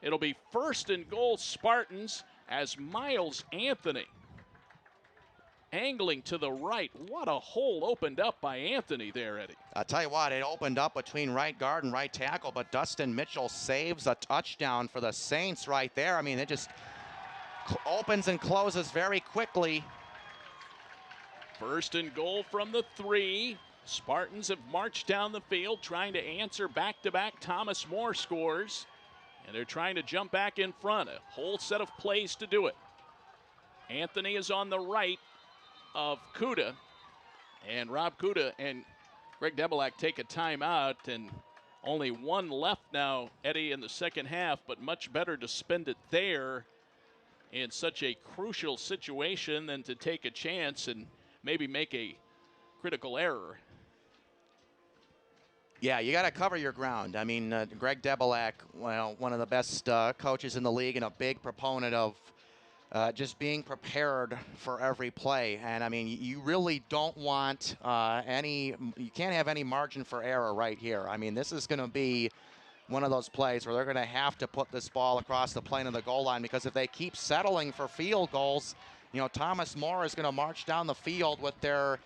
Speaker 1: It'll be 1st and goal Spartans as Miles Anthony angling to the right. What a hole opened up by Anthony there, Eddie.
Speaker 2: I'll tell you what, it opened up between right guard and right tackle, but Dustin Mitchell saves a touchdown for the Saints right there. I mean, it just opens and closes very quickly.
Speaker 1: 1st and goal from the 3. Spartans have marched down the field trying to answer back-to-back Thomas More scores, and they're trying to jump back in front. A whole set of plays to do it. Anthony is on the right of Kuda, and Rob Kuda and Greg Debelak take a timeout, and only 1 left now, Eddie, in the second half, but much better to spend it there in such a crucial situation than to take a chance and maybe make a critical error.
Speaker 2: Yeah, you got to cover your ground. I mean, Greg Debelak, well, one of the best coaches in the league and a big proponent of just being prepared for every play. And I mean, you really don't want you can't have any margin for error right here. I mean, this is going to be one of those plays where they're going to have to put this ball across the plane of the goal line, because if they keep settling for field goals, Thomas More is going to march down the field with their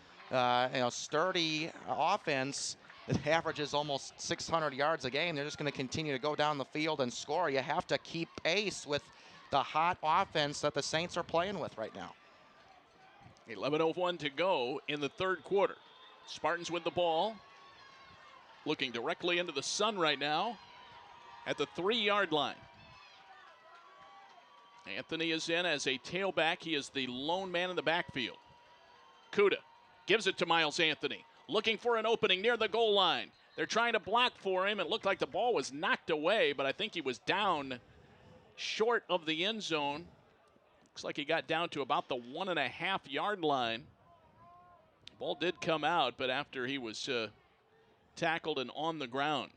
Speaker 2: sturdy offense that averages almost 600 yards a game. They're just going to continue to go down the field and score. You have to keep pace with the hot offense that the Saints are playing with right now.
Speaker 1: 11:01 to go in the 3rd quarter. Spartans with the ball, looking directly into the sun right now at the 3-yard line. Anthony is in as a tailback. He is the lone man in the backfield. Kuda gives it to Miles Anthony, looking for an opening near the goal line. They're trying to block for him. It looked like the ball was knocked away, but I think he was down short of the end zone. Looks like he got down to about the 1.5-yard line. Ball did come out, but after he was tackled and on the ground.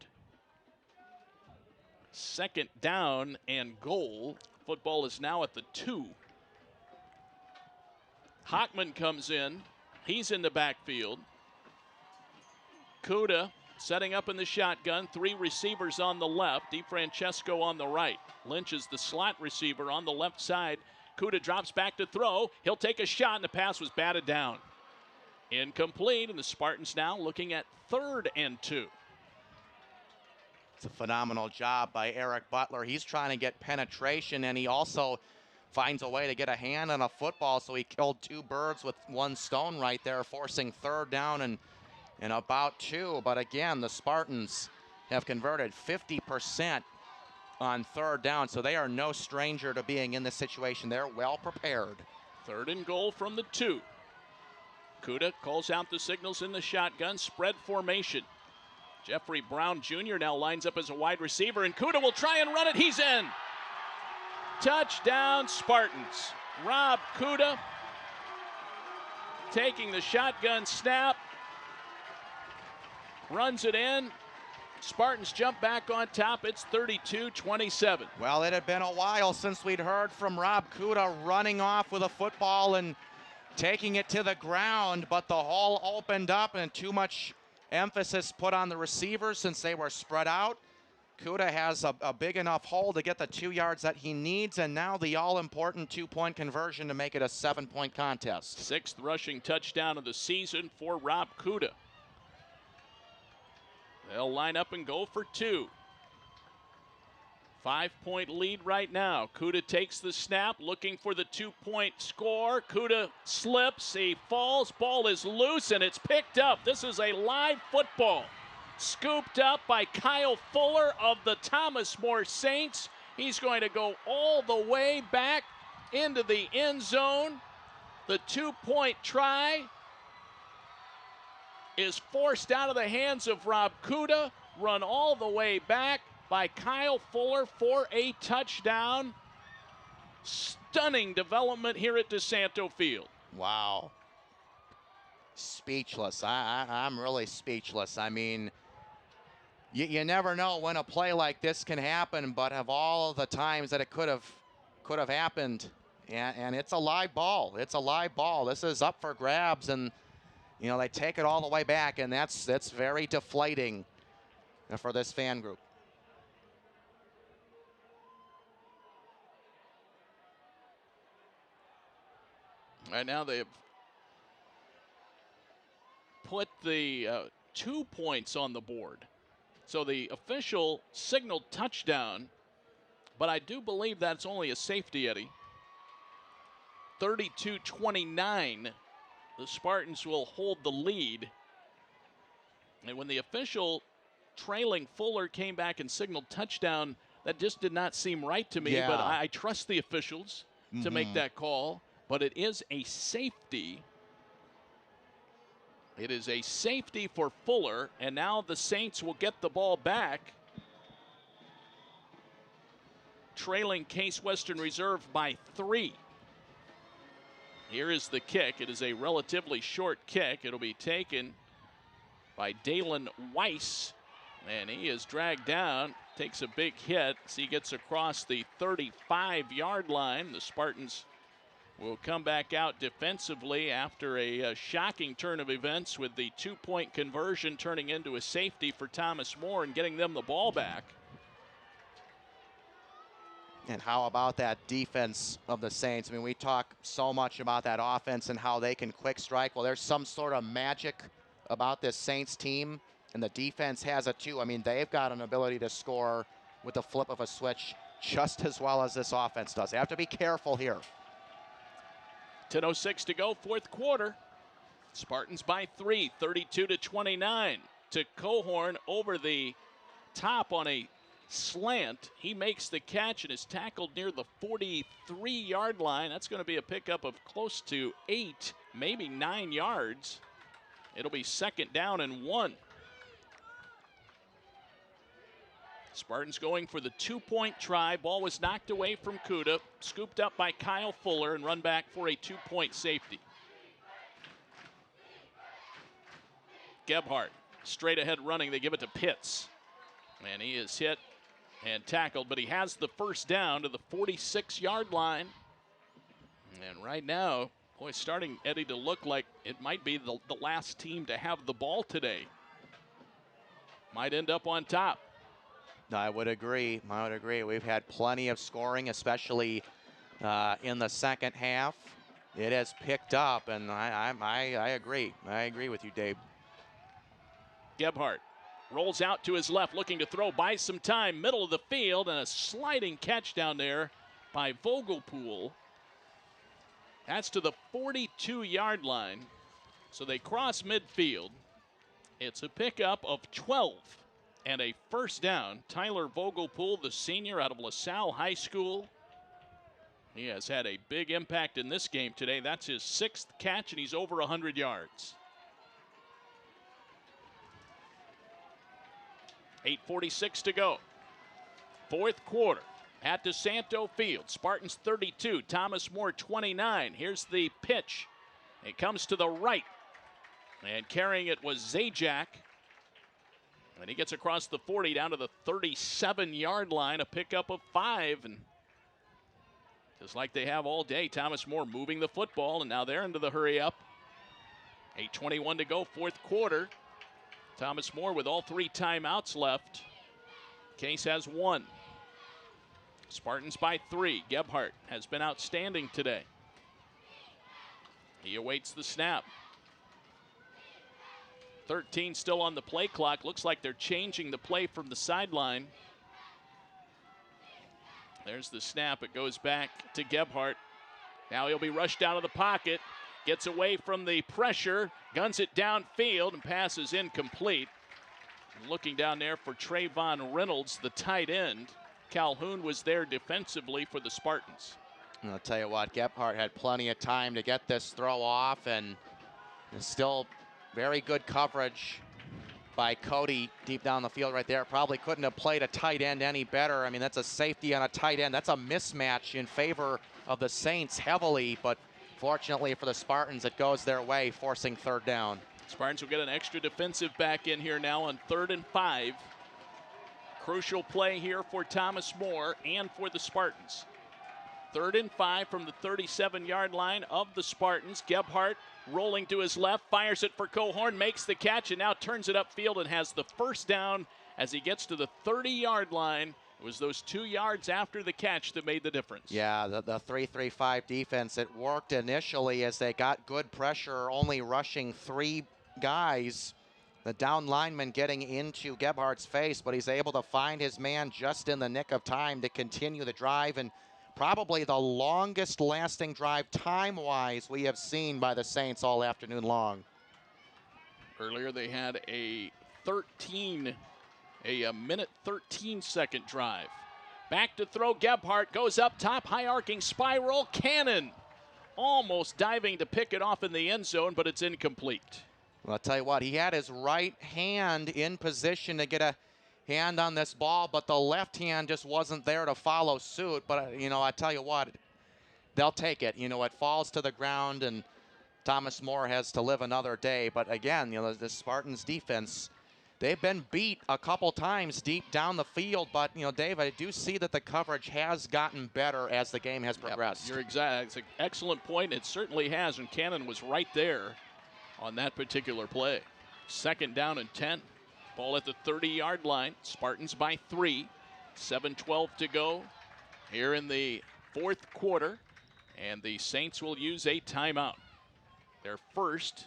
Speaker 1: 2nd down and goal. Football is now at the 2. Hockman comes in. He's in the backfield. Kuda setting up in the shotgun. 3 receivers on the left. DeFrancesco on the right. Lynch is the slot receiver on the left side. Kuda drops back to throw. He'll take a shot, and the pass was batted down. Incomplete, and the Spartans now looking at 3rd and 2.
Speaker 2: It's a phenomenal job by Eric Butler. He's trying to get penetration, and he also finds a way to get a hand on a football, so he killed 2 birds with 1 stone right there, forcing 3rd down and about 2. But again, the Spartans have converted 50% on 3rd down, so they are no stranger to being in this situation. They're well prepared.
Speaker 1: 3rd and goal from the 2. Kuda calls out the signals in the shotgun, spread formation. Jeffrey Brown Jr. now lines up as a wide receiver, and Kuda will try and run it. He's in. Touchdown, Spartans. Rob Kuda taking the shotgun snap, runs it in. Spartans jump back on top. It's 32-27.
Speaker 2: Well, it had been a while since we'd heard from Rob Kuda running off with a football and taking it to the ground, but the hole opened up and too much emphasis put on the receivers since they were spread out. Kuda has a big enough hole to get the 2 yards that he needs, and now the all-important 2-point conversion to make it a 7-point contest.
Speaker 1: 6th rushing touchdown of the season for Rob Kuda. They'll line up and go for 2. 5-point lead right now. Kuda takes the snap, looking for the 2-point score. Kuda slips, he falls, ball is loose, and it's picked up. This is a live football. Scooped up by Kyle Fuller of the Thomas More Saints. He's going to go all the way back into the end zone. The 2-point try is forced out of the hands of Rob Kuda, run all the way back by Kyle Fuller for a touchdown. Stunning development here at DeSanto Field.
Speaker 2: Wow. Speechless. I'm really speechless. I mean, you never know when a play like this can happen, but of all of the times that it could have happened, and it's a live ball. It's a live ball. This is up for grabs, and you know they take it all the way back, and that's very deflating for this fan group.
Speaker 1: Right now they've put the 2 points on the board. So the official signaled touchdown, but I do believe that's only a safety, Eddie. 32-29, the Spartans will hold the lead. And when the official trailing Fuller came back and signaled touchdown, that just did not seem right to me,
Speaker 2: yeah.
Speaker 1: But I trust the officials to make that call. But it is a safety. It is a safety for Fuller, and now the Saints will get the ball back. Trailing Case Western Reserve by 3. Here is the kick. It is a relatively short kick. It'll be taken by Dalen Weiss, and he is dragged down, takes a big hit as he gets across the 35-yard line. The Spartans will come back out defensively after a shocking turn of events with the 2-point conversion turning into a safety for Thomas More and getting them the ball back.
Speaker 2: And how about that defense of the Saints? I mean, we talk so much about that offense and how they can quick strike. Well, there's some sort of magic about this Saints team, and the defense has it too. I mean, they've got an ability to score with the flip of a switch just as well as this offense does. They have to be careful here.
Speaker 1: 10:06 to go, 4th quarter. Spartans by 3, 32-29. To Cohorn over the top on a slant. He makes the catch and is tackled near the 43-yard line. That's going to be a pickup of close to 8, maybe 9 yards. It'll be 2nd down and 1. Spartans going for the 2-point try. Ball was knocked away from Kuda, scooped up by Kyle Fuller, and run back for a 2-point safety. Gebhardt, straight ahead running. They give it to Pitts. And he is hit and tackled, but he has the first down to the 46-yard line. And right now, boy, starting, Eddie, to look like it might be the last team to have the ball today. Might end up on top.
Speaker 2: I would agree. We've had plenty of scoring, especially in the second half. It has picked up, and I agree. I agree with you, Dave.
Speaker 1: Gebhardt rolls out to his left, looking to throw, buys some time, middle of the field, and a sliding catch down there by Vogelpool. That's to the 42-yard line. So they cross midfield. It's a pickup of 12 and a first down. Tyler Vogelpool, the senior out of LaSalle High School. He has had a big impact in this game today. That's his 6th catch, and he's over 100 yards. 8:46 to go. 4th quarter at DeSanto Field. Spartans 32, Thomas More 29. Here's the pitch. It comes to the right. And carrying it was Zajac. And he gets across the 40 down to the 37-yard line, a pickup of 5. And just like they have all day, Thomas More moving the football, and now they're into the hurry up. 8:21 to go, 4th quarter. Thomas More with all 3 timeouts left. Case has 1. Spartans by 3. Gebhardt has been outstanding today. He awaits the snap. 13 still on the play clock. Looks like they're changing the play from the sideline. There's the snap. It goes back to Gebhardt. Now he'll be rushed out of the pocket. Gets away from the pressure. Guns it downfield and passes incomplete. Looking down there for Trayvon Reynolds, the tight end. Calhoun was there defensively for the Spartans.
Speaker 2: And I'll tell you what, Gebhardt had plenty of time to get this throw off, and still very good coverage by Cody deep down the field right there. Probably couldn't have played a tight end any better. I mean, that's a safety on a tight end. That's a mismatch in favor of the Saints heavily, but fortunately for the Spartans, it goes their way, forcing 3rd down.
Speaker 1: Spartans will get an extra defensive back in here now on 3rd and 5. Crucial play here for Thomas More and for the Spartans. 3rd and 5 from the 37-yard line of the Spartans. Gebhardt rolling to his left, fires it for Cohorn, makes the catch, and now turns it upfield and has the first down as he gets to the 30-yard line. It was those 2 yards after the catch that made the difference.
Speaker 2: Yeah, the 3-3-5 defense, it worked initially as they got good pressure, only rushing 3 guys. The down lineman getting into Gebhardt's face, but he's able to find his man just in the nick of time to continue the drive, and probably the longest lasting drive time-wise we have seen by the Saints all afternoon long.
Speaker 1: Earlier they had a minute 13-second drive. Back to throw, Gebhardt goes up top, high arcing spiral, Cannon almost diving to pick it off in the end zone, but it's incomplete.
Speaker 2: Well, I'll tell you what, he had his right hand in position to get a hand on this ball, but the left hand just wasn't there to follow suit. But, you know, I tell you what, they'll take it. You know, it falls to the ground, and Thomas More has to live another day. But again, you know, the Spartans defense, they've been beat a couple times deep down the field. But, you know, Dave, I do see that the coverage has gotten better as the game has progressed.
Speaker 1: Yep, you're exact. It's an excellent point. It certainly has, and Cannon was right there on that particular play. 2nd down and 10. Ball at the 30-yard line. Spartans by 3. 7:12 to go here in the 4th quarter. And the Saints will use a timeout. Their first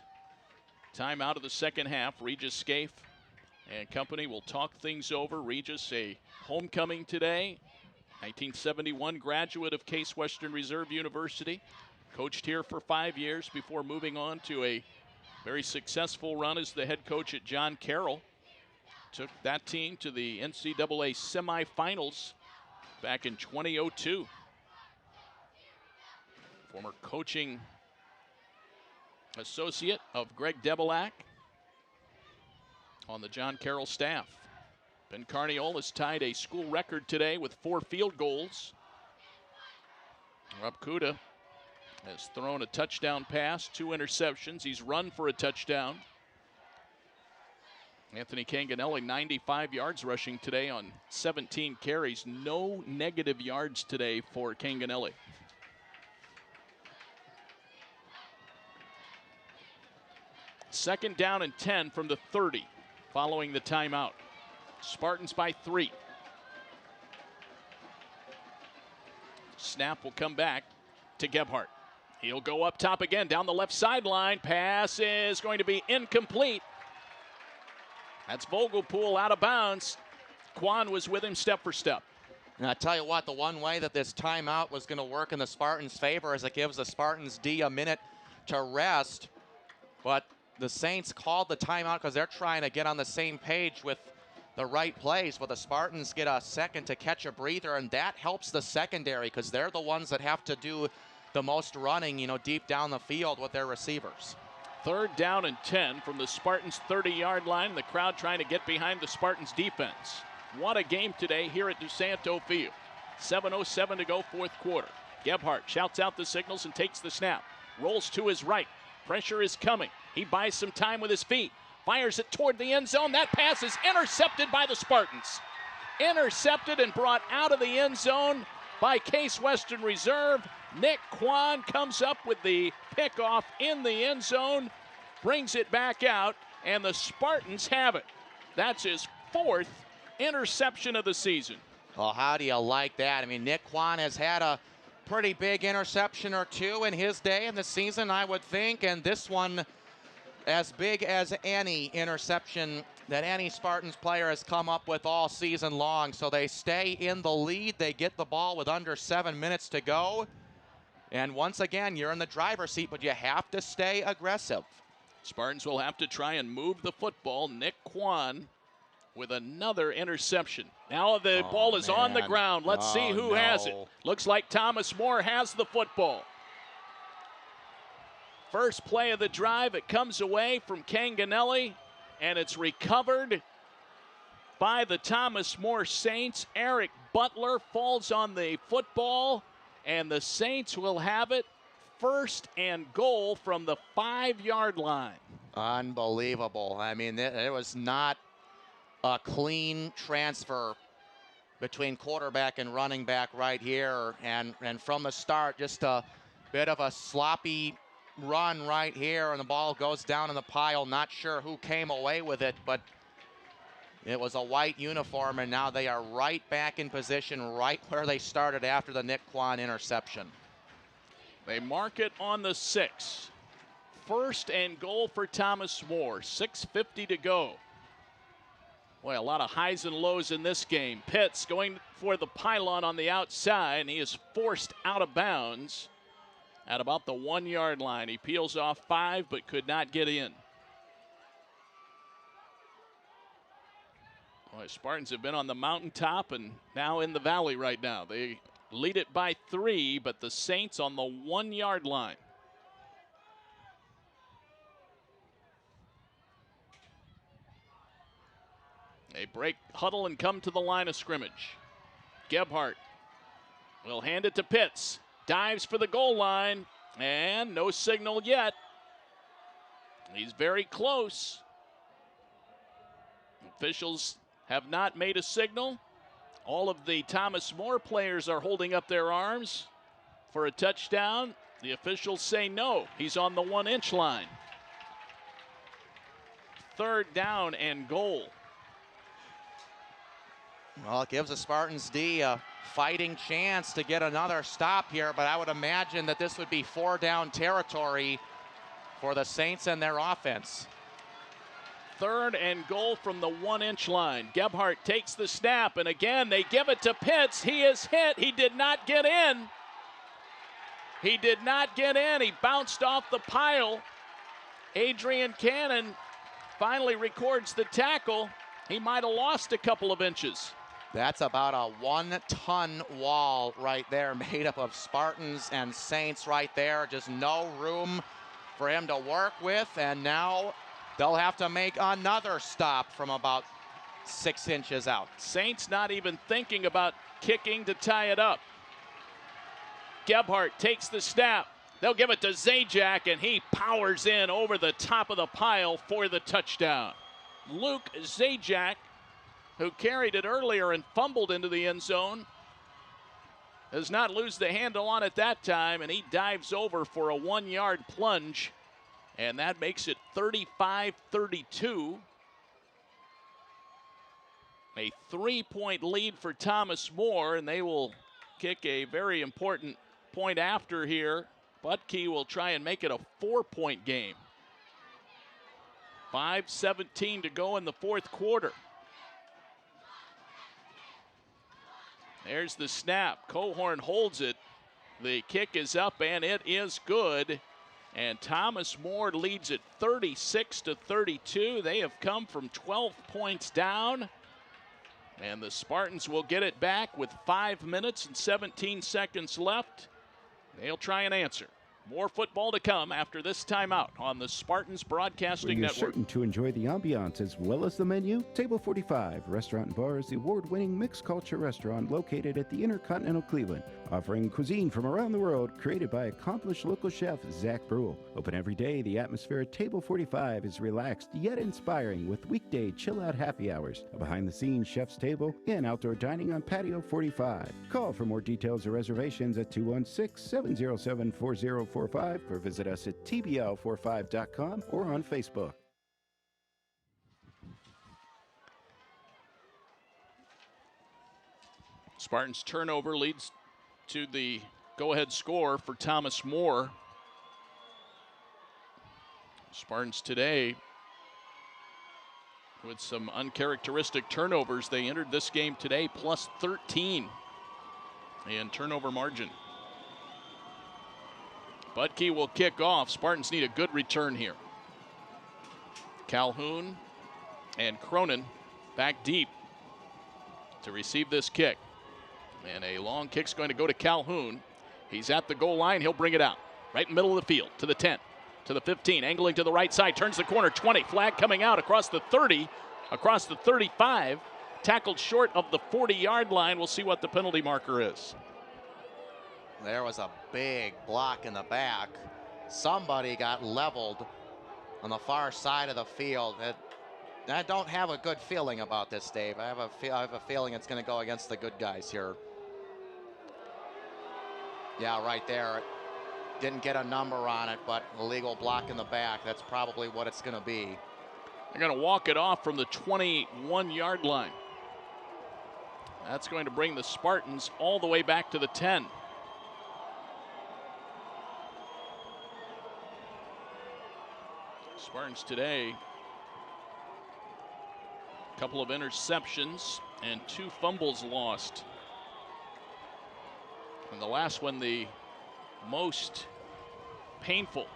Speaker 1: timeout of the second half. Regis Scaife and company will talk things over. Regis, a homecoming today. 1971 graduate of Case Western Reserve University. Coached here for 5 years before moving on to a very successful run as the head coach at John Carroll. Took that team to the NCAA semifinals back in 2002. Former coaching associate of Greg Debelak on the John Carroll staff. Ben Carniolas tied a school record today with 4 field goals. Rob Kuda has thrown a touchdown pass, 2 interceptions. He's run for a touchdown. Anthony Canganelli, 95 yards rushing today on 17 carries. No negative yards today for Canganelli. Second down and 10 from the 30 following the timeout. Spartans by 3. Snap will come back to Gebhardt. He'll go up top again down the left sideline. Pass is going to be incomplete. That's Vogelpool out of bounds. Quan was with him step for step.
Speaker 2: And I tell you what, the one way that this timeout was going to work in the Spartans' favor is it gives the Spartans D a minute to rest. But the Saints called the timeout because they're trying to get on the same page with the right plays. But the Spartans get a second to catch a breather, and that helps the secondary because they're the ones that have to do the most running, you know, deep down the field with their receivers.
Speaker 1: 3rd down and 10 from the Spartans' 30-yard line. The crowd trying to get behind the Spartans' defense. What a game today here at DeSanto Field. 7:07 to go, 4th quarter. Gebhardt shouts out the signals and takes the snap. Rolls to his right. Pressure is coming. He buys some time with his feet. Fires it toward the end zone. That pass is intercepted by the Spartans. Intercepted and brought out of the end zone by Case Western Reserve. Nick Quan comes up with the pickoff in the end zone, brings it back out, and the Spartans have it. That's his 4th interception of the season.
Speaker 2: Well, how do you like that? I mean, Nick Kwan has had a pretty big interception or two in his day in the season, I would think, and this one as big as any interception that any Spartans player has come up with all season long. So they stay in the lead. They get the ball with under 7 minutes to go. And once again, you're in the driver's seat, but you have to stay aggressive.
Speaker 1: Spartans will have to try and move the football. Nick Kwan with another interception. Now the ball is on the ground. Let's see who has it. Looks like Thomas More has the football. First play of the drive, it comes away from Canganelli, and it's recovered by the Thomas More Saints. Eric Butler falls on the football, and the Saints will have it 1st and goal from the 5-yard line.
Speaker 2: Unbelievable. I mean, it was not a clean transfer between quarterback and running back right here. And from the start, just a bit of a sloppy run right here, and the ball goes down in the pile. Not sure who came away with it, but it was a white uniform, and now they are right back in position right where they started after the Nick Kwan interception.
Speaker 1: They mark it on the 6. 1st and goal for Thomas More. 6:50 to go. Boy, a lot of highs and lows in this game. Pitts going for the pylon on the outside, and he is forced out of bounds at about the 1-yard line. He peels off 5, but could not get in. Boy, Spartans have been on the mountaintop and now in the valley right now. They lead it by 3, but the Saints on the 1-yard line. They break huddle and come to the line of scrimmage. Gebhardt will hand it to Pitts. Dives for the goal line, and no signal yet. He's very close. Officials have not made a signal. All of the Thomas More players are holding up their arms for a touchdown. The officials say no. He's on the 1-inch line. 3rd down and goal.
Speaker 2: Well, it gives the Spartans D a fighting chance to get another stop here, but I would imagine that this would be 4-down territory for the Saints and their offense.
Speaker 1: 3rd and goal from the 1-inch line. Gebhardt takes the snap, and again they give it to Pitts. He is hit. He did not get in. He did not get in. He bounced off the pile. Adrian Cannon finally records the tackle. He might have lost a couple of inches.
Speaker 2: That's about a 1-ton wall right there, made up of Spartans and Saints right there. Just no room for him to work with, and now they'll have to make another stop from about 6 inches out.
Speaker 1: Saints not even thinking about kicking to tie it up. Gebhardt takes the snap. They'll give it to Zajac, and he powers in over the top of the pile for the touchdown. Luke Zajac, who carried it earlier and fumbled into the end zone, does not lose the handle on it that time, and he dives over for a 1-yard plunge, and that makes it 35-32. A 3-point lead for Thomas More, and they will kick a very important point after here. Butke will try and make it a 4-point game. 5:17 to go in the 4th quarter. There's the snap. Cohorn holds it. The kick is up, and it is good. And Thomas More leads it 36-32. They have come from 12 points down. And the Spartans will get it back with 5 minutes and 17 seconds left. They'll try and answer. More football to come after this timeout on the Spartans Broadcasting
Speaker 3: You're
Speaker 1: Network.
Speaker 3: certain to enjoy the ambiance as well as the menu. Table 45 Restaurant and Bar is the award-winning mixed culture restaurant located at the Intercontinental Cleveland, offering cuisine from around the world created by accomplished local chef Zach Brule. Open every day, the atmosphere at Table 45 is relaxed yet inspiring with weekday chill-out happy hours, a behind-the-scenes chef's table, and outdoor dining on Patio 45. Call for more details or reservations at 216-707-4045 or visit us at tbl45.com or on Facebook.
Speaker 1: Spartans turnover leads to the go-ahead score for Thomas More. Spartans today with some uncharacteristic turnovers. They entered this game today plus 13 in turnover margin. Budke will kick off. Spartans need a good return here. Calhoun and Cronin back deep to receive this kick. And a long kick's going to go to Calhoun. He's at the goal line. He'll bring it out. Right in the middle of the field to the 10, to the 15, angling to the right side, turns the corner, 20, flag coming out across the 30, across the 35, tackled short of the 40-yard line. We'll see what the penalty marker is.
Speaker 2: There was a big block in the back. Somebody got leveled on the far side of the field. I don't have a good feeling about this, Dave. I have a feeling it's going to go against the good guys here. Yeah, right there. Didn't get a number on it, but illegal block in the back. That's probably what it's going to be.
Speaker 1: They're going to walk it off from the 21-yard line. That's going to bring the Spartans all the way back to the 10. Spartans today, a couple of interceptions and 2 fumbles lost. And the last one, the most painful.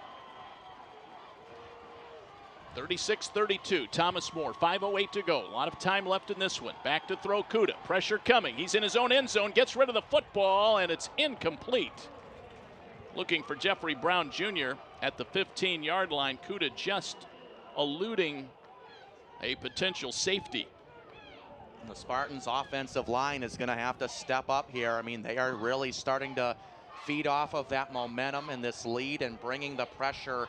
Speaker 1: 36-32, Thomas More, 5:08 to go. A lot of time left in this one. Back to throw Kuda, pressure coming. He's in his own end zone, gets rid of the football, and it's incomplete. Looking for Jeffrey Brown Jr. at the 15-yard line. Kuda just eluding a potential safety.
Speaker 2: The Spartans' offensive line is going to have to step up here. I mean, they are really starting to feed off of that momentum and this lead and bringing the pressure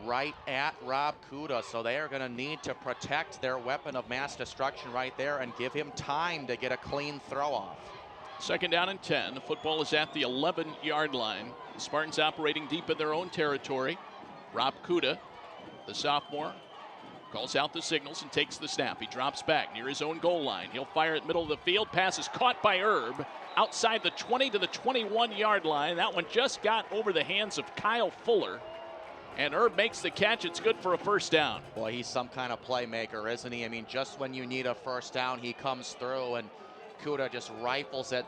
Speaker 2: right at Rob Kuda. So they are going to need to protect their weapon of mass destruction right there and give him time to get a clean throw off.
Speaker 1: 2nd down and 10. The football is at the 11-yard line. The Spartans operating deep in their own territory. Rob Kuda, the sophomore, calls out the signals and takes the snap. He drops back near his own goal line. He'll fire at middle of the field. Pass is caught by Erb outside the 20 to the 21-yard line. That one just got over the hands of Kyle Fuller. And Erb makes the catch. It's good for a first down.
Speaker 2: Boy, he's some kind of playmaker, isn't he? I mean, just when you need a first down, he comes through, and Kuda just rifles it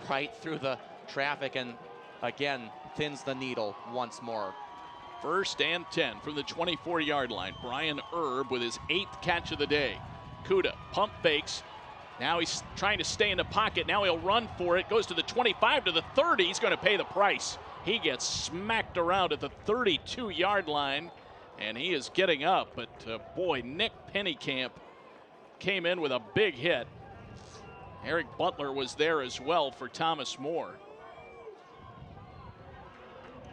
Speaker 2: right through the traffic and, again, thins the needle once more.
Speaker 1: 1st and 10 from the 24-yard line. Brian Erb with his 8th catch of the day. Kuda pump fakes. Now he's trying to stay in the pocket. Now he'll run for it. Goes to the 25 to the 30. He's going to pay the price. He gets smacked around at the 32-yard line, and he is getting up. But, boy, Nick Pennycamp came in with a big hit. Eric Butler was there as well for Thomas More.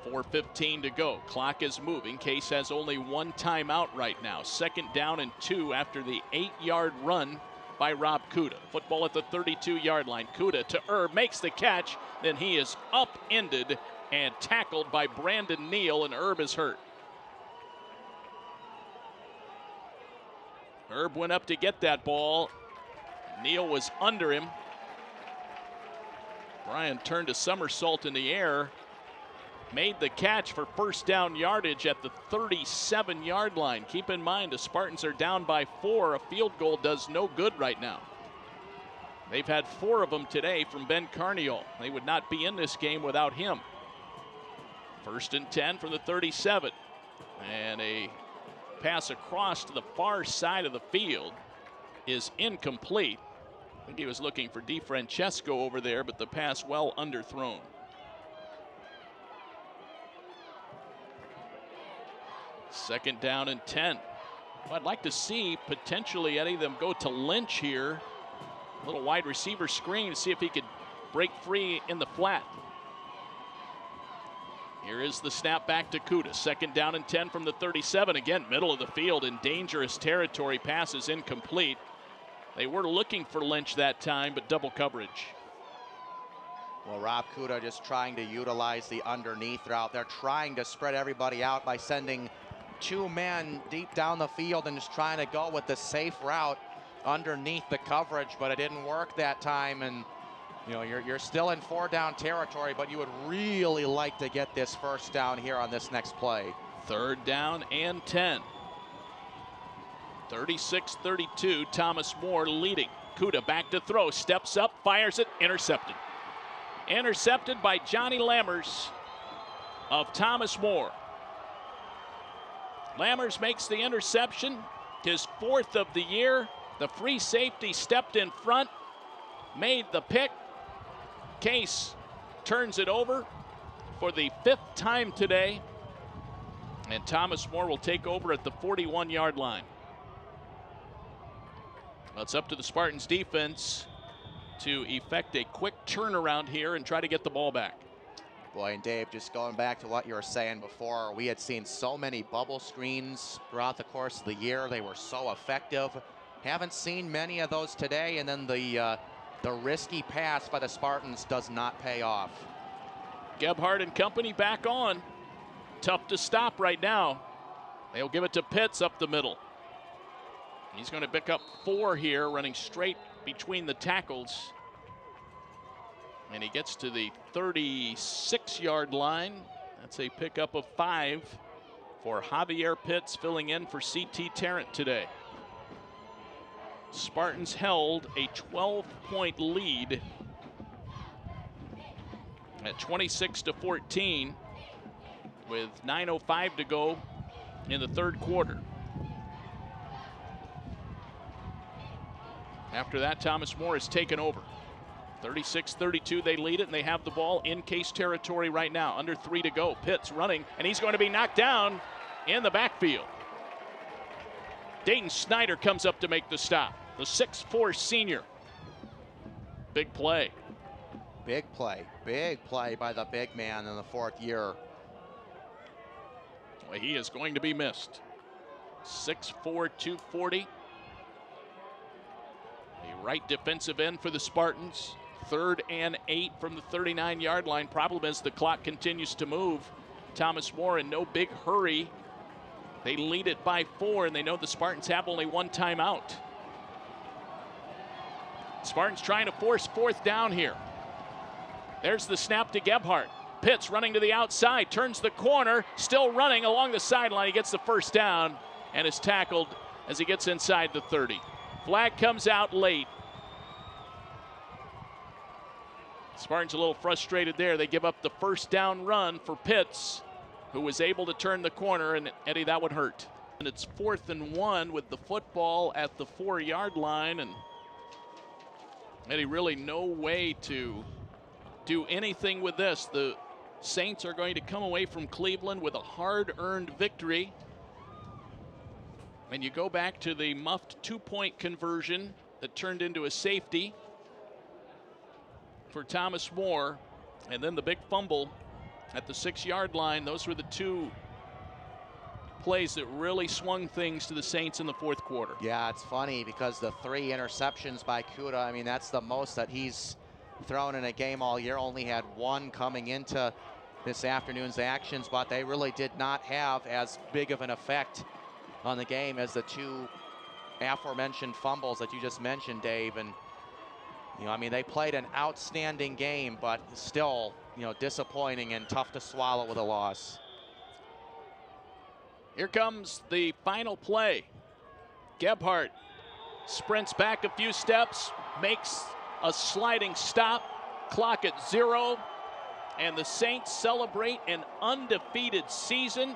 Speaker 1: 4:15 to go. Clock is moving. Case has only 1 timeout right now. 2nd down and 2 after the 8-yard run by Rob Kuda. Football at the 32-yard line. Kuda to Erb, makes the catch. Then he is upended and tackled by Brandon Neal, and Erb is hurt. Erb went up to get that ball. Neal was under him. Brian turned a somersault in the air, made the catch for first down yardage at the 37-yard line. Keep in mind, the Spartans are down by 4. A field goal does no good right now. They've had 4 of them today from Ben Carniol. They would not be in this game without him. 1st and 10 from the 37. And a pass across to the far side of the field is incomplete. I think he was looking for DiFrancesco over there, but the pass well underthrown. Second down and 10. Well, I'd like to see potentially Eddie them go to Lynch here. A little wide receiver screen to see if he could break free in the flat. Here is the snap back to Kuda. 2nd down and 10 from the 37. Again, middle of the field in dangerous territory. Pass is incomplete. They were looking for Lynch that time, but double coverage.
Speaker 2: Well, Rob Kuda just trying to utilize the underneath route. They're trying to spread everybody out by sending 2 men deep down the field and just trying to go with the safe route underneath the coverage, but it didn't work that time, and You know, you're still in 4-down territory, but you would really like to get this first down here on this next play.
Speaker 1: 3rd down and 10. 36-32, Thomas More leading. Kuda back to throw, steps up, fires it, intercepted. Intercepted by Johnny Lammers of Thomas More. Lammers makes the interception, his 4th of the year. The free safety stepped in front, made the pick. Case turns it over for the 5th time today, and Thomas More will take over at the 41-yard line. Well, it's up to the Spartans defense to effect a quick turnaround here and try to get the ball back.
Speaker 2: Boy, and Dave, just going back to what you were saying before, we had seen so many bubble screens throughout the course of the year. They were so effective. Haven't seen many of those today, and then the risky pass by the Spartans does not pay off.
Speaker 1: Gebhardt and company back on. Tough to stop right now. They'll give it to Pitts up the middle. He's going to pick up 4 here, running straight between the tackles. And he gets to the 36-yard line. That's a pickup of 5 for Javier Pitts, filling in for C.T. Tarrant today. Spartans held a 12-point lead at 26-14 with 9:05 to go in the 3rd quarter. After that, Thomas More has taken over. 36-32, they lead it, and they have the ball in Case territory right now. Under 3 to go. Pitts running, and he's going to be knocked down in the backfield. Dayton Snyder comes up to make the stop. The 6'4" senior. Big play.
Speaker 2: Big play by the big man in the 4th year.
Speaker 1: Well, he is going to be missed. 6'4", 240. The right defensive end for the Spartans. 3rd and 8 from the 39-yard line. Problem is the clock continues to move. Thomas More in no big hurry. They lead it by 4, and they know the Spartans have only 1 timeout. Spartans trying to force 4th down here. There's the snap to Gebhardt. Pitts running to the outside, turns the corner, still running along the sideline. He gets the 1st down and is tackled as he gets inside the 30. Flag comes out late. Spartans a little frustrated there. They give up the 1st down run for Pitts, who was able to turn the corner, and Eddie, that would hurt. And it's 4th and 1 with the football at the 4-yard line, and Eddie, really no way to do anything with this. The Saints are going to come away from Cleveland with a hard-earned victory. And you go back to the muffed 2-point conversion that turned into a safety for Thomas More, and then the big fumble at the 6-yard line. Those were the 2 plays that really swung things to the Saints in the 4th quarter.
Speaker 2: Yeah, it's funny because the 3 interceptions by Kuda, I mean, that's the most that he's thrown in a game all year. Only had 1 coming into this afternoon's actions, but they really did not have as big of an effect on the game as the 2 aforementioned fumbles that you just mentioned, Dave. And, you know, I mean, they played an outstanding game, but still, you know, disappointing and tough to swallow with a loss.
Speaker 1: Here comes the final play. Gebhardt sprints back a few steps, makes a sliding stop, clock at 0, and the Saints celebrate an undefeated season